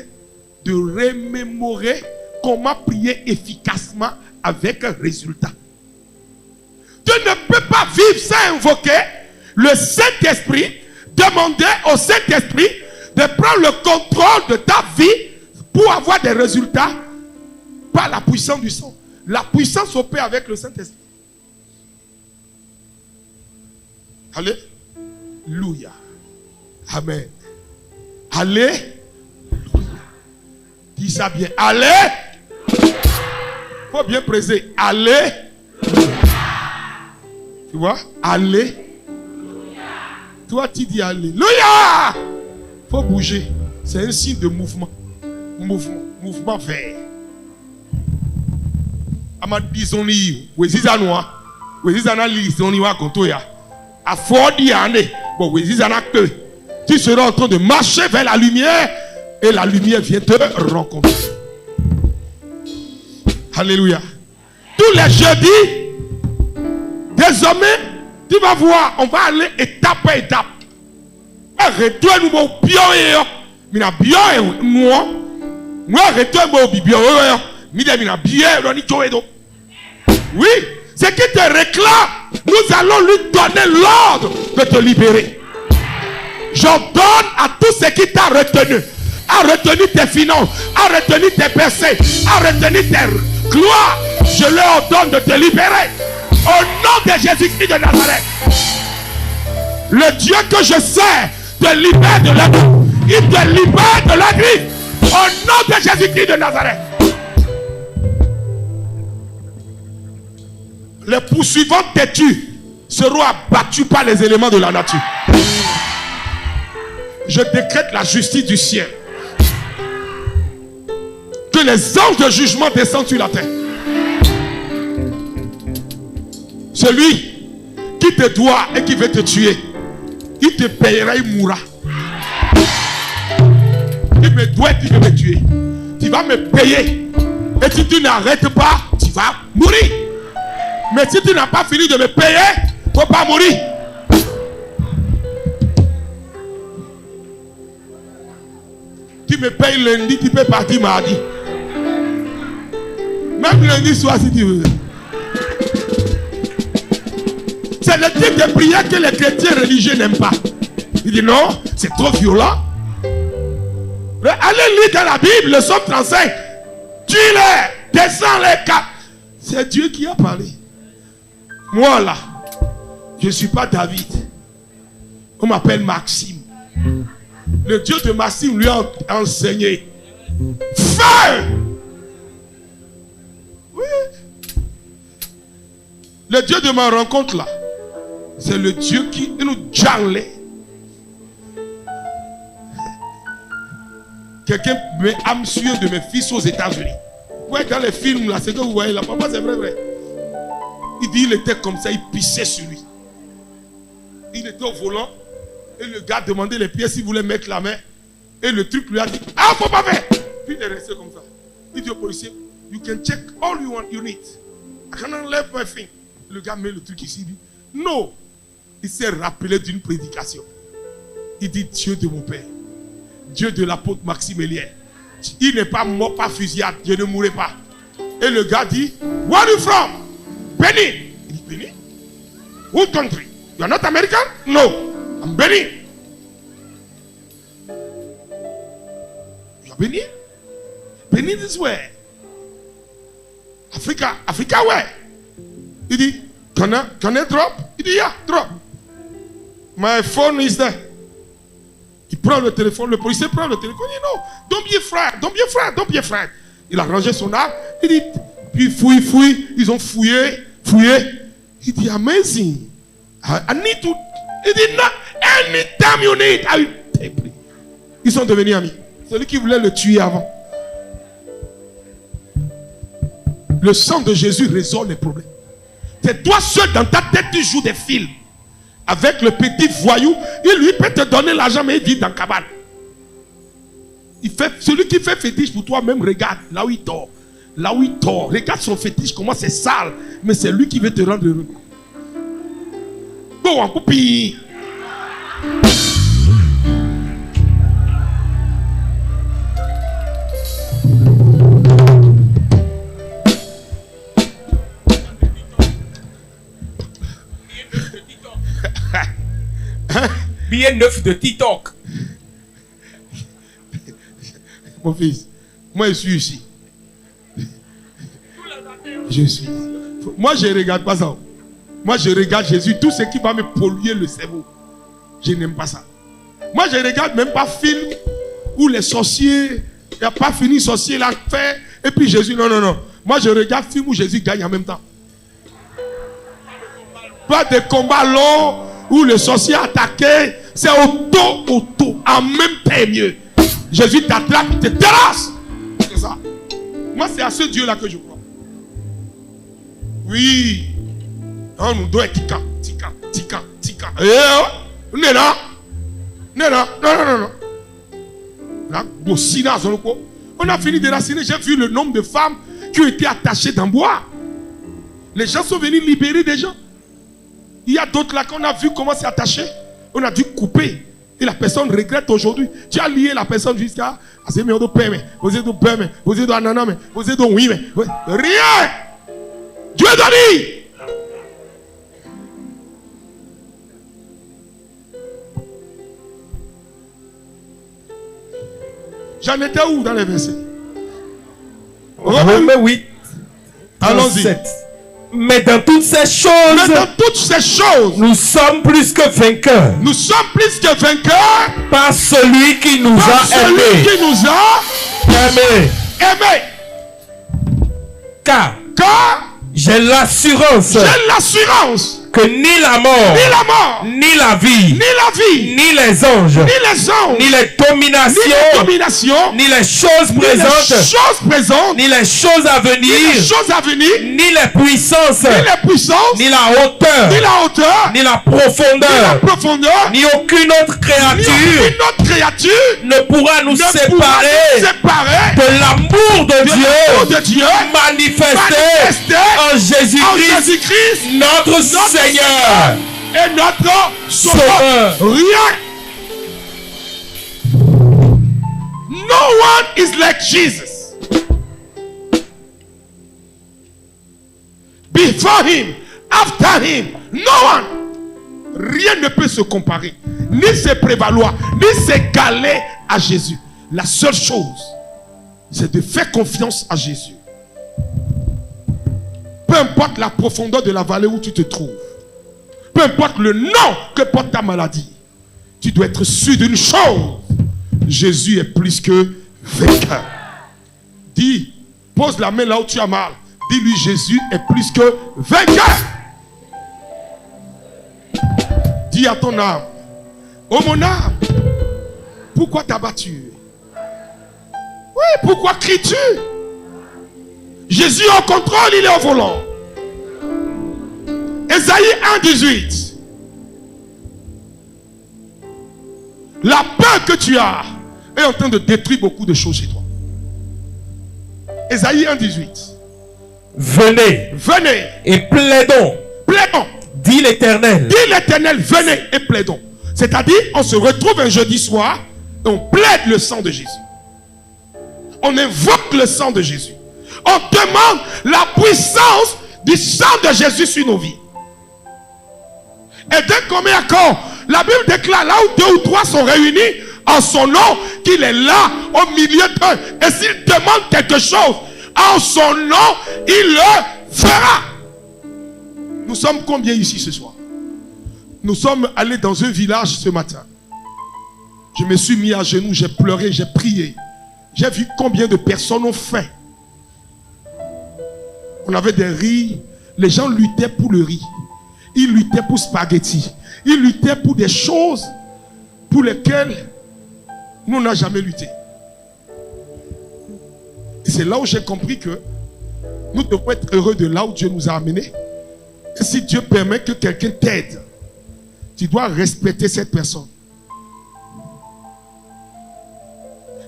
Speaker 2: de remémorer comment prier efficacement avec un résultat. Tu ne peux pas vivre sans invoquer le Saint-Esprit, demander au Saint-Esprit de prendre le contrôle de ta vie pour avoir des résultats par la puissance du sang. La puissance opère avec le Saint-Esprit. Alléluia. Amen. Allez. Dis ça bien. Allez. Il faut bien préciser. Allez. Tu vois? Allez. Toi, tu dis Alléluia. Il faut bouger. C'est un signe de mouvement. Mouvement vert. Amadisoni, wezizanwa, wezizana lisoni wa kontoya. Afodi ane, bon wezizana que tu seras en train de marcher vers la lumière et la lumière vient te rencontrer. Alléluia. Tous les jeudis, désormais, tu vas voir, on va aller étape par étape. Arrête-toi, nous mon bio et mina bio et moi, moi arrête-toi mon bio et oui, ce qui te réclame, nous allons lui donner l'ordre de te libérer. J'ordonne à tout ce qui t'a retenu, a retenu tes finances, a retenu tes percées, a retenu tes gloires, je leur ordonne de te libérer. Au nom de Jésus-Christ de Nazareth. Le Dieu que je sers te libère de la nuit. Il te libère de la nuit. Au nom de Jésus-Christ de Nazareth. Les poursuivants têtus seront abattus par les éléments de la nature. Je décrète la justice du ciel. Que les anges de jugement descendent sur la terre. Celui qui te doit et qui veut te tuer, il te payera, il mourra. Il me doit et il veut me tuer. Tu vas me payer. Et si tu n'arrêtes pas, tu vas mourir. Mais si tu n'as pas fini de me payer, il ne faut pas mourir. Tu me payes lundi, tu peux partir mardi. Même lundi soir si tu veux. C'est le type de prière que les chrétiens religieux n'aiment pas. Il dit non, c'est trop violent. Allez lire dans la Bible, le psaume 35. Tue-les, descends les cap. C'est Dieu qui a parlé. Moi là, je ne suis pas David. On m'appelle Maxime. Le Dieu de Maxime lui a enseigné Feu. Oui. Le Dieu de ma rencontre là, c'est le Dieu qui nous jale. Quelqu'un met âme sûre de mes fils aux États-Unis. Ouais, dans les films là, c'est que vous voyez là, papa, c'est vrai. Il dit il était comme ça, il pissait sur lui. Il était au volant et le gars demandait les pièces s'il voulait mettre la main. Et le truc lui a dit, ah, faut pas faire. Puis il est resté comme ça. Il dit au policier, you can check all you need. I cannot leave my thing. Le gars met le truc ici, il dit, non. Il s'est rappelé d'une prédication. Il dit, Dieu de mon père, Dieu de l'apôtre Maximilien, il n'est pas mort par fusillade, Dieu ne mourrait pas. Et le gars dit, where are you from? Benin. Il dit, Benin? What country? You are not American? No, I'm Benin. You are Benin? Benin is where? Africa where? Il dit, can I drop? Il dit, yeah, drop. My phone is there. Il prend le téléphone, le policier prend le téléphone, il dit non, don't be afraid. Il a rangé son arme, il dit, puis fouille, ils ont fouillé. Il dit, amazing. I need to, il dit, no, anytime you need, I will take it. Ils sont devenus amis. Celui qui voulait le tuer avant. Le sang de Jésus résout les problèmes. C'est toi seul dans ta tête, tu joues des films. Avec le petit voyou, il lui peut te donner l'argent, mais il vit dans cabane. Celui qui fait fétiche pour toi, même regarde là où il dort. Regarde son fétiche, comment c'est sale. Mais c'est lui qui veut te rendre heureux. Bon, en copie.
Speaker 3: Billet neuf de TikTok.
Speaker 2: Mon fils, moi je suis ici. Je suis. Moi je ne regarde pas ça. Moi je regarde Jésus, tout ce qui va me polluer le cerveau. Je n'aime pas ça. Moi je ne regarde même pas film où les sorciers, il n'y a pas fini sorcier l'a fait et puis Jésus, non. Moi je regarde film où Jésus gagne en même temps. Pas de combat long où le sorcier a attaqué, c'est auto, en même temps mieux. Jésus t'attrape, il te terrasse. C'est ça. Moi, c'est à ce Dieu-là que je crois. Oui. On nous doit tika. Non. On a fini de raciner. J'ai vu le nombre de femmes qui ont été attachées dans bois. Les gens sont venus libérer des gens. Il y a d'autres là qu'on a vu comment c'est attaché. On a dû couper. Et la personne regrette aujourd'hui. Tu as lié la personne jusqu'à rien. Dieu t'a dit. J'en étais où dans les versets?
Speaker 3: Romains 8.
Speaker 2: Allons-y.
Speaker 3: 7. Mais dans toutes ces choses, nous sommes plus que vainqueurs. Par celui qui nous a aimés. Car j'ai l'assurance que ni la mort, ni la vie, ni les anges, ni les dominations, ni les choses présentes, ni les choses à venir, ni les puissances, ni la hauteur, ni la profondeur, ni aucune autre créature ne pourra nous séparer de l'amour de Dieu manifesté en Jésus-Christ, notre Seigneur
Speaker 2: et notre Sauveur. Rien. No one is like Jesus. Before him, after him, no one. Rien ne peut se comparer, ni se prévaloir, ni s'égaler à Jésus. La seule chose, c'est de faire confiance à Jésus. Peu importe la profondeur de la vallée où tu te trouves, peu importe le nom que porte ta maladie, tu dois être sûr d'une chose: Jésus est plus que vainqueur. Dis, pose la main là où tu as mal. Dis-lui, Jésus est plus que vainqueur. Dis à ton âme, oh mon âme, pourquoi t'as battu? Oui, pourquoi cries-tu? Jésus est au contrôle, il est au volant. Ésaïe 1,18. La peur que tu as est en train de détruire beaucoup de choses chez toi. Ésaïe 1,18.
Speaker 3: Venez.
Speaker 2: Venez.
Speaker 3: Et plaidons.
Speaker 2: Plaidons.
Speaker 3: Dit l'Éternel.
Speaker 2: Dit l'Éternel, venez et plaidons. C'est-à-dire, on se retrouve un jeudi soir et on plaide le sang de Jésus. On invoque le sang de Jésus. On demande la puissance du sang de Jésus sur nos vies. Et d'un commun accord, la Bible déclare là où 2 ou 3 sont réunis en son nom, qu'il est là au milieu d'eux. Et s'il demande quelque chose en son nom, il le fera. Nous sommes combien ici ce soir? Nous sommes allés dans un village ce matin. Je me suis mis à genoux, j'ai pleuré, j'ai prié. J'ai vu combien de personnes ont faim. On avait des riz. Les gens luttaient pour le riz. Ils luttaient pour spaghetti. Ils luttaient pour des choses pour lesquelles nous n'avons jamais lutté. Et c'est là où j'ai compris que nous devons être heureux de là où Dieu nous a amenés. Et si Dieu permet que quelqu'un t'aide, tu dois respecter cette personne.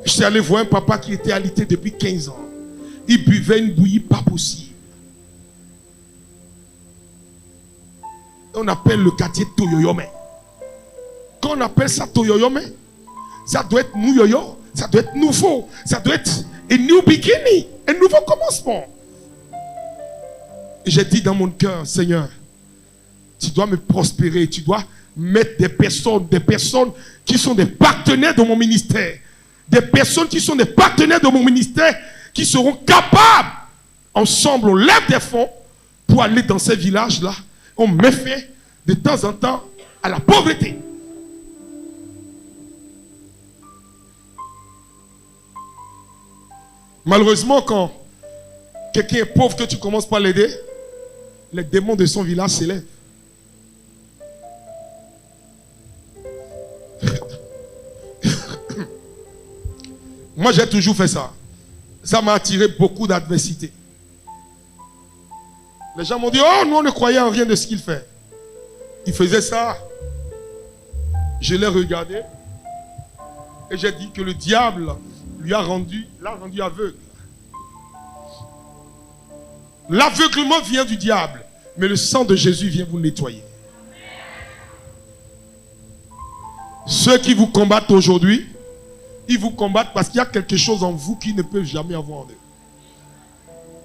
Speaker 2: Je suis allé voir un papa qui était alité depuis 15 ans. Il buvait une bouillie pas possible. On appelle le quartier Toyoyome. Quand on appelle ça Toyoyome, ça doit être Nouyoyo, ça doit être nouveau, ça doit être un new beginning, un nouveau commencement. Et j'ai dit dans mon cœur, Seigneur, tu dois me prospérer, tu dois mettre des personnes qui sont des partenaires de mon ministère, des personnes qui sont des partenaires de mon ministère, qui seront capables, ensemble, on lève des fonds pour aller dans ces villages-là. On met fin de temps en temps à la pauvreté. Malheureusement, quand quelqu'un est pauvre, que tu commences par l'aider, les démons de son village s'élèvent. Moi, j'ai toujours fait ça. Ça m'a attiré beaucoup d'adversité. Les gens m'ont dit, oh, nous on ne croyait en rien de ce qu'il fait. Il faisait ça. Je l'ai regardé. Et j'ai dit que le diable l'a rendu aveugle. L'aveuglement vient du diable. Mais le sang de Jésus vient vous nettoyer. Ceux qui vous combattent aujourd'hui, ils vous combattent parce qu'il y a quelque chose en vous qu'ils ne peuvent jamais avoir en eux.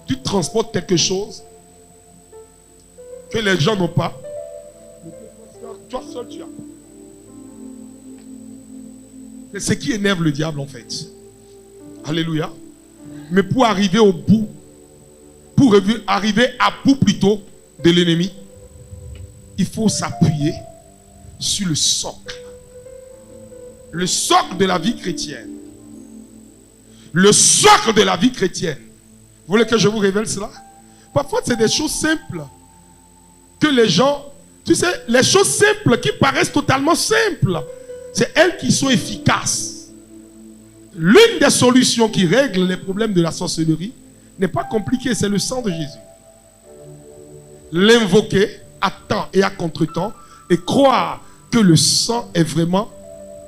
Speaker 2: Tu transportes quelque chose que les gens n'ont pas. Toi seul tu as. C'est ce qui énerve le diable en fait. Alléluia. Mais pour arriver au bout, pour arriver à bout plutôt de l'ennemi, il faut s'appuyer sur le socle. Le socle de la vie chrétienne. Le socle de la vie chrétienne. Vous voulez que je vous révèle cela? Parfois c'est des choses simples que les gens, tu sais, les choses simples qui paraissent totalement simples, c'est elles qui sont efficaces. L'une des solutions qui règle les problèmes de la sorcellerie n'est pas compliquée, c'est le sang de Jésus. L'invoquer à temps et à contre-temps et croire que le sang est vraiment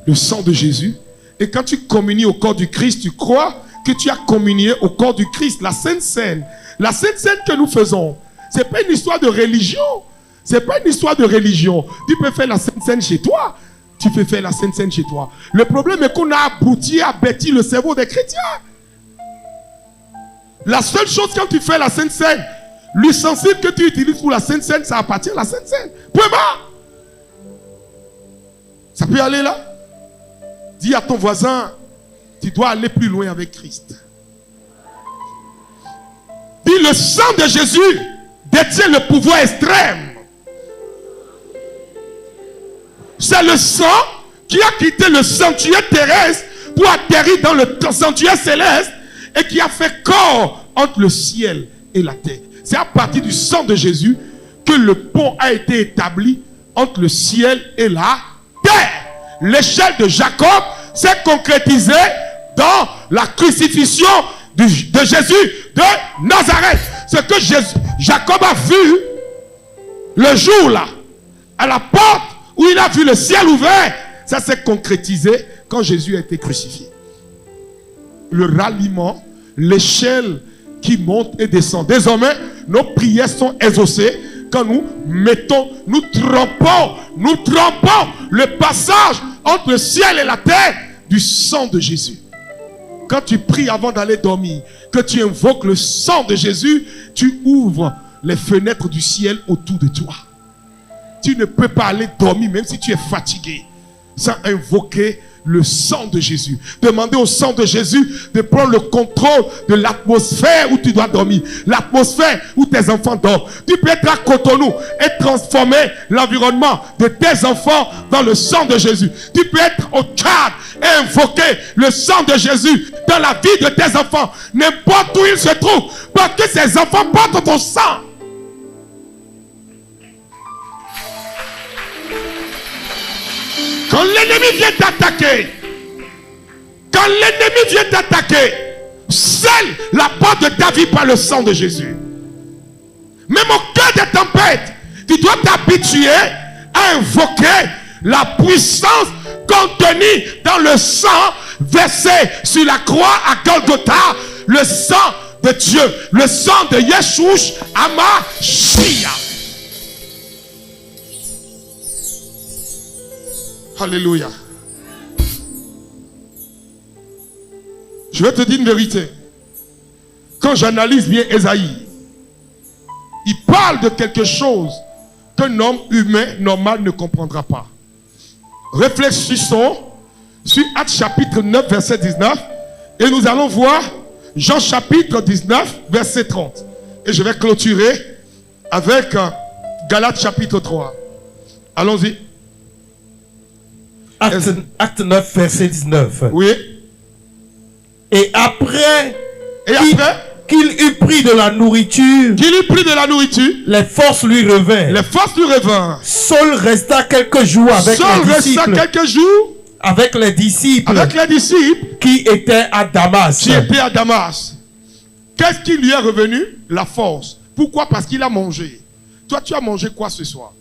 Speaker 2: le sang de Jésus. Et quand tu communies au corps du Christ, tu crois que tu as communié au corps du Christ. La Sainte Seine. La Sainte Seine que nous faisons, ce n'est pas une histoire de religion. Ce n'est pas une histoire de religion. Tu peux faire la Sainte Seine chez toi. Tu peux faire la Sainte Seine chez toi. Le problème est qu'on a bâti le cerveau des chrétiens. La seule chose quand tu fais la Sainte Seine, l'ustensile que tu utilises pour la Sainte Seine, ça appartient à la Sainte Seine. Point barre. Ça peut aller là. Dis à ton voisin, tu dois aller plus loin avec Christ. Dis, le sang de Jésus détient le pouvoir extrême. C'est le sang qui a quitté le sanctuaire terrestre pour atterrir dans le sanctuaire céleste et qui a fait corps entre le ciel et la terre. C'est à partir du sang de Jésus que le pont a été établi entre le ciel et la terre. L'échelle de Jacob s'est concrétisée dans la crucifixion de Jésus de Nazareth. Ce que Jacob a vu le jour là, à la porte où il a vu le ciel ouvert, ça s'est concrétisé quand Jésus a été crucifié. Le ralliement, l'échelle qui monte et descend. Désormais, nos prières sont exaucées quand nous trempons le passage entre le ciel et la terre du sang de Jésus. Quand tu pries avant d'aller dormir, que tu invoques le sang de Jésus, tu ouvres les fenêtres du ciel autour de toi. Tu ne peux pas aller dormir même si tu es fatigué sans invoquer le sang de Jésus. Demandez au sang de Jésus de prendre le contrôle de l'atmosphère où tu dois dormir, l'atmosphère où tes enfants dorment. Tu peux être à Cotonou et transformer l'environnement de tes enfants dans le sang de Jésus. Tu peux être au Tchad et invoquer le sang de Jésus dans la vie de tes enfants, n'importe où ils se trouvent, parce que ces enfants portent ton sang. Quand l'ennemi vient t'attaquer, scelle la porte de ta vie par le sang de Jésus. Même au cœur des tempêtes, tu dois t'habituer à invoquer la puissance contenue dans le sang versé sur la croix à Golgotha, le sang de Dieu, le sang de Yeshua HaMashiach. Alléluia. Je vais te dire une vérité. Quand j'analyse bien Ésaïe, il parle de quelque chose qu'un homme humain normal ne comprendra pas. Réfléchissons sur Actes chapitre 9, verset 19. Et nous allons voir Jean chapitre 19, verset 30. Et je vais clôturer avec Galates chapitre 3. Allons-y.
Speaker 3: Acte 9, verset 19.
Speaker 2: Oui.
Speaker 3: Et après
Speaker 2: qu'il
Speaker 3: eut pris de la nourriture,
Speaker 2: les
Speaker 3: forces lui revinrent. Saul resta quelques jours avec les disciples qui étaient à Damas.
Speaker 2: Qu'est-ce qui lui est revenu? La force. Pourquoi? Parce qu'il a mangé. Toi, tu as mangé quoi ce soir?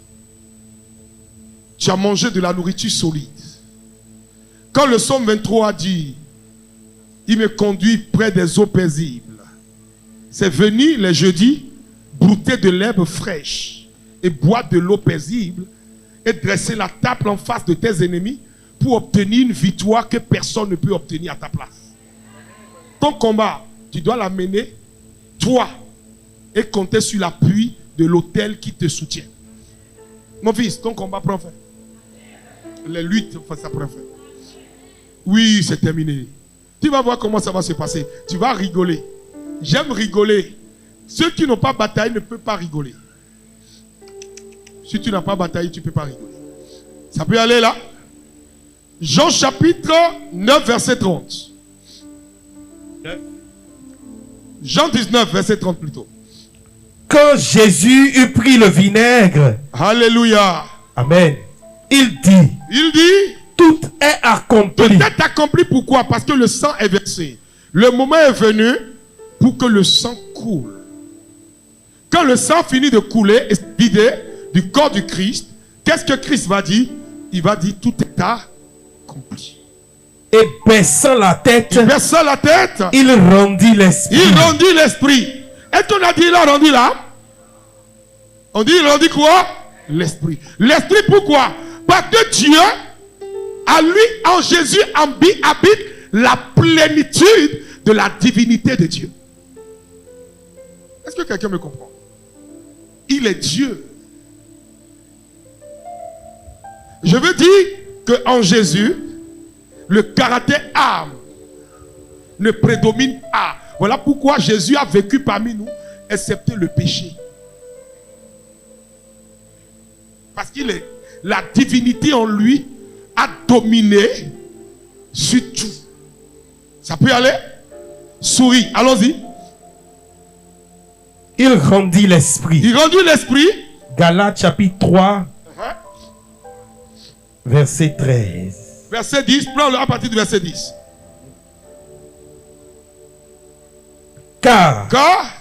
Speaker 2: Tu as mangé de la nourriture solide. Quand le psaume 23 a dit, il me conduit près des eaux paisibles. C'est venir les jeudis, brouter de l'herbe fraîche et boire de l'eau paisible et dresser la table en face de tes ennemis pour obtenir une victoire que personne ne peut obtenir à ta place. Ton combat, tu dois l'amener, toi, et compter sur l'appui de l'autel qui te soutient. Mon fils, ton combat prend fin. Les luttes, ça prend fin. Oui, c'est terminé. Tu vas voir comment ça va se passer. Tu vas rigoler. J'aime rigoler. Ceux qui n'ont pas bataillé ne peuvent pas rigoler. Si tu n'as pas bataillé, tu ne peux pas rigoler. Ça peut aller là? Jean chapitre 9, verset 30. 9. Jean 19, verset 30 plutôt.
Speaker 3: Quand Jésus eut pris le vinaigre.
Speaker 2: Alléluia.
Speaker 3: Amen. Il dit, tout est accompli.
Speaker 2: Tout est accompli, pourquoi? Parce que le sang est versé. Le moment est venu pour que le sang coule. Quand le sang finit de couler et se vider du corps du Christ, qu'est-ce que Christ va dire? Il va dire, tout est accompli.
Speaker 3: Et baissant la tête, il rendit l'esprit.
Speaker 2: Est-ce qu'on a dit il a rendu là? On dit il rendit quoi? L'esprit. L'esprit pourquoi? Parce que Dieu, à lui, en Jésus, habite la plénitude de la divinité de Dieu. Est-ce que quelqu'un me comprend? Il est Dieu. Je veux dire qu'en Jésus, le caractère âme ne prédomine pas. Voilà pourquoi Jésus a vécu parmi nous, excepté le péché. Parce qu'il est la divinité en lui a dominé sur tout. Ça peut aller? sourit. Allons-y.
Speaker 3: Il rendit l'esprit.
Speaker 2: Il rendit l'esprit.
Speaker 3: Galates chapitre 3, verset 13.
Speaker 2: Verset 10. Prends-le à partir du verset 10.
Speaker 3: Car
Speaker 2: Car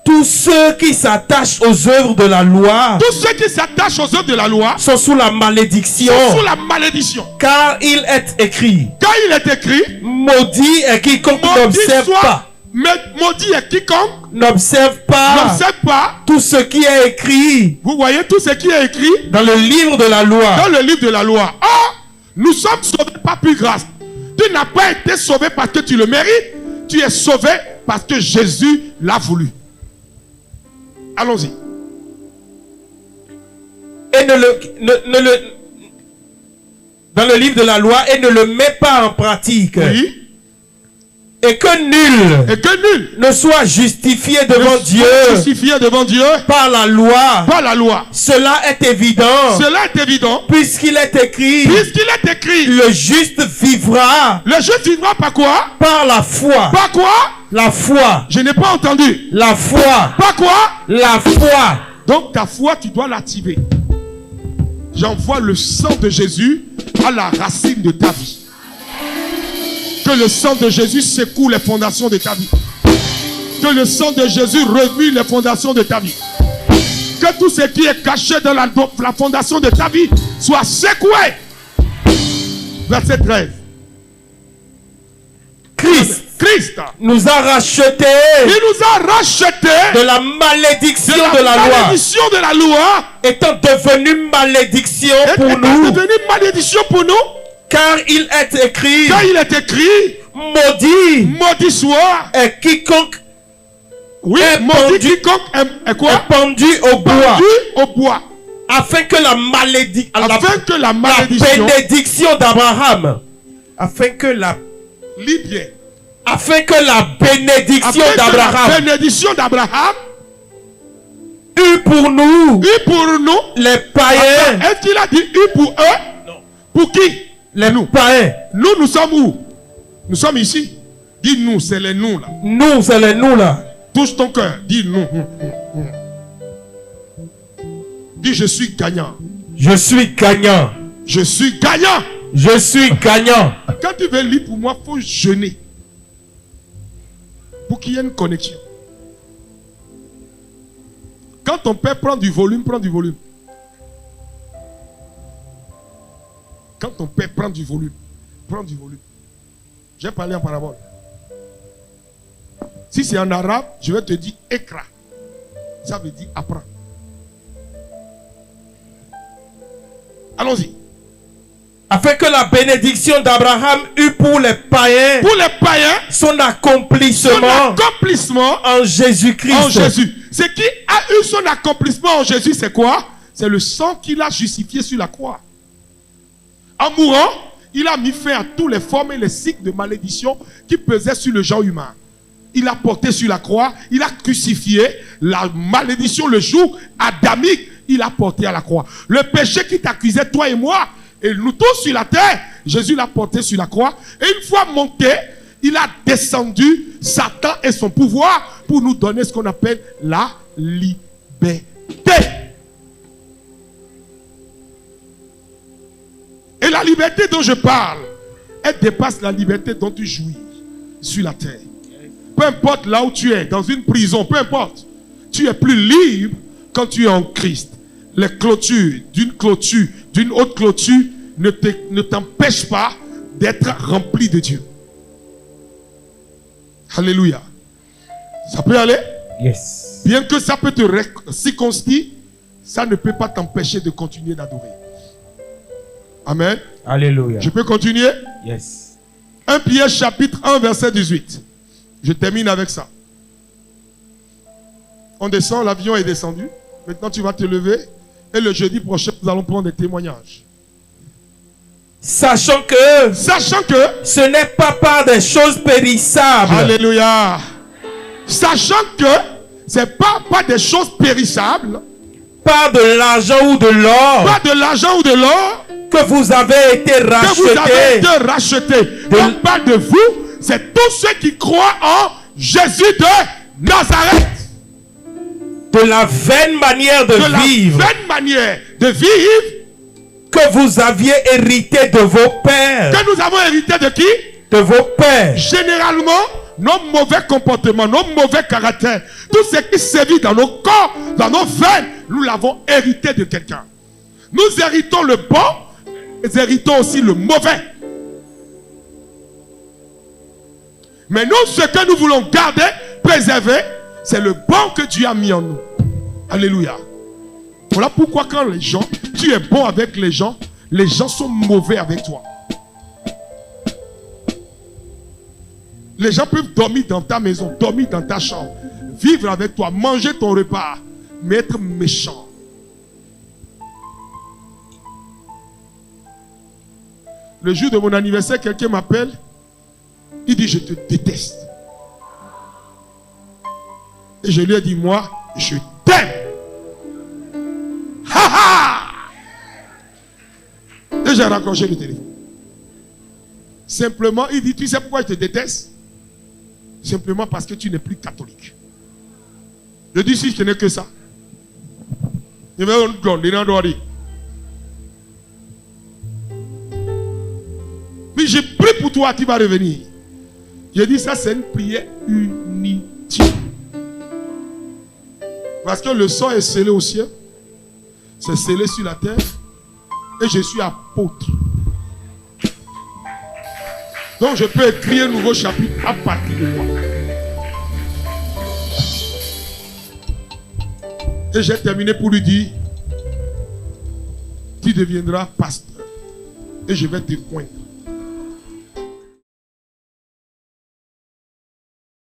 Speaker 3: tous ceux qui s'attachent aux œuvres de la loi
Speaker 2: tous ceux qui s'attachent aux œuvres de la loi
Speaker 3: sont sous la malédiction.
Speaker 2: sont sous la malédiction.
Speaker 3: Car il est écrit,
Speaker 2: Car il est écrit,
Speaker 3: maudit est quiconque n'observe pas.
Speaker 2: Maudit est quiconque
Speaker 3: N'observe
Speaker 2: n'observe pas.
Speaker 3: tout ce qui est écrit
Speaker 2: Vous voyez tout ce qui est écrit
Speaker 3: dans le livre de la loi.
Speaker 2: dans le livre de la loi. Or, nous sommes sauvés par plus grâce. Tu n'as pas été sauvé parce que tu le mérites. Tu es sauvé parce que Jésus l'a voulu. Allons-y.
Speaker 3: Et dans le livre de la loi, et ne le met pas en pratique.
Speaker 2: Oui.
Speaker 3: Et que nul ne soit justifié devant Dieu
Speaker 2: Justifié devant Dieu
Speaker 3: par la loi.
Speaker 2: par la loi.
Speaker 3: Cela est évident.
Speaker 2: Cela est évident.
Speaker 3: Puisqu'il est écrit,
Speaker 2: Écrit,
Speaker 3: le juste vivra
Speaker 2: le juste vivra par quoi?
Speaker 3: par la foi.
Speaker 2: Par quoi?
Speaker 3: La foi.
Speaker 2: Je n'ai pas entendu.
Speaker 3: La foi.
Speaker 2: Par quoi?
Speaker 3: La foi.
Speaker 2: Donc ta foi, tu dois l'activer. J'envoie le sang de Jésus à la racine de ta vie. Que le sang de Jésus secoue les fondations de ta vie. Que le sang de Jésus remue les fondations de ta vie. Que tout ce qui est caché dans la fondation de ta vie soit secoué. Verset 13. Christ
Speaker 3: nous a rachetés.
Speaker 2: Il nous a rachetés
Speaker 3: de la malédiction
Speaker 2: de la malédiction de la loi,
Speaker 3: étant devenu malédiction pour nous.
Speaker 2: Devenu malédiction pour nous.
Speaker 3: Car il est écrit, maudit
Speaker 2: soit
Speaker 3: est quiconque
Speaker 2: maudit quiconque est quoi?
Speaker 3: Est pendu au bois. Afin que la bénédiction d'Abraham, afin que la bénédiction d'Abraham eut pour nous les païens.
Speaker 2: Est-ce qu'il a dit eut pour eux? Non. Pour qui?
Speaker 3: Les païens.
Speaker 2: Nous sommes où? Nous sommes ici. Dis nous, c'est les nous là.
Speaker 3: Nous, c'est les nous là.
Speaker 2: Touche ton cœur. Dis nous. Dis je suis gagnant.
Speaker 3: Je suis gagnant.
Speaker 2: Je suis gagnant.
Speaker 3: Je suis gagnant.
Speaker 2: Quand tu veux lire pour moi, il faut jeûner. Pour qu'il y ait une connexion. Quand ton père prend du volume, prends du volume. Quand ton père prend du volume, prends du volume. J'ai parlé en parabole. Si c'est en arabe, je vais te dire écra. Ça veut dire apprends. Allons-y.
Speaker 3: Afin que la bénédiction d'Abraham eût pour les païens, son accomplissement en Jésus-Christ.
Speaker 2: En Jésus. Ce qui a eu son accomplissement en Jésus, c'est quoi? C'est le sang qu'il a justifié sur la croix. En mourant, il a mis fin à toutes les formes et les cycles de malédiction qui pesaient sur le genre humain. Il a porté sur la croix, il a crucifié la malédiction, le joug adamique, il a porté à la croix. Le péché qui t'accusait, toi et moi, et nous tous sur la terre, Jésus l'a porté sur la croix. Et une fois monté, il a descendu Satan et son pouvoir pour nous donner ce qu'on appelle la liberté. Et la liberté dont je parle, elle dépasse la liberté dont tu jouis sur la terre. Peu importe là où tu es, dans une prison, peu importe. Tu es plus libre quand tu es en Christ. Les clôtures, d'une autre clôture, ne t'empêchent pas d'être rempli de Dieu. Alléluia. Ça peut aller?
Speaker 3: Yes.
Speaker 2: Bien que ça peut te circonspire, ça ne peut pas t'empêcher de continuer d'adorer. Amen.
Speaker 3: Alléluia.
Speaker 2: Je peux continuer?
Speaker 3: Yes.
Speaker 2: 1 Pierre chapitre 1 verset 18. Je termine avec ça. On descend, l'avion est descendu. Maintenant tu vas te lever. Et le jeudi prochain, nous allons prendre des témoignages.
Speaker 3: Sachant que ce n'est pas par des choses périssables.
Speaker 2: Alléluia. Sachant que ce n'est pas par des choses périssables.
Speaker 3: Pas de l'argent ou de l'or.
Speaker 2: Pas de l'argent ou de l'or.
Speaker 3: Que vous avez été rachetés.
Speaker 2: On parle de vous, c'est tous ceux qui croient en Jésus de Nazareth.
Speaker 3: De la vaine manière de vivre.
Speaker 2: De la vaine manière de vivre.
Speaker 3: Que vous aviez hérité de vos pères.
Speaker 2: Que nous avons hérité de qui?
Speaker 3: De vos pères.
Speaker 2: Généralement, nos mauvais comportements, nos mauvais caractères, tout ce qui sévit dans nos corps, dans nos veines, nous l'avons hérité de quelqu'un. Nous héritons le bon, nous héritons aussi le mauvais. Mais nous, ce que nous voulons garder, préserver, c'est le bon que Dieu a mis en nous. Alléluia. Voilà pourquoi quand les gens, tu es bon avec les gens sont mauvais avec toi. Les gens peuvent dormir dans ta maison, dormir dans ta chambre, vivre avec toi, manger ton repas, mais être méchant. Le jour de mon anniversaire, quelqu'un m'appelle, il dit je te déteste. Et je lui ai dit moi, je t'aime. Ha ha! Et j'ai raccroché le téléphone. Simplement, il dit, tu sais pourquoi je te déteste? Simplement parce que tu n'es plus catholique. Je dis, si je n'ai que ça. Je vais mais j'ai pris pour toi, tu vas revenir. Je dis, ça c'est une prière inutile. Parce que le sang est scellé au ciel. C'est scellé sur la terre. Et je suis apôtre. Donc je peux écrire un nouveau chapitre à partir de moi. Et j'ai terminé pour lui dire, tu deviendras pasteur. Et je vais te poindre.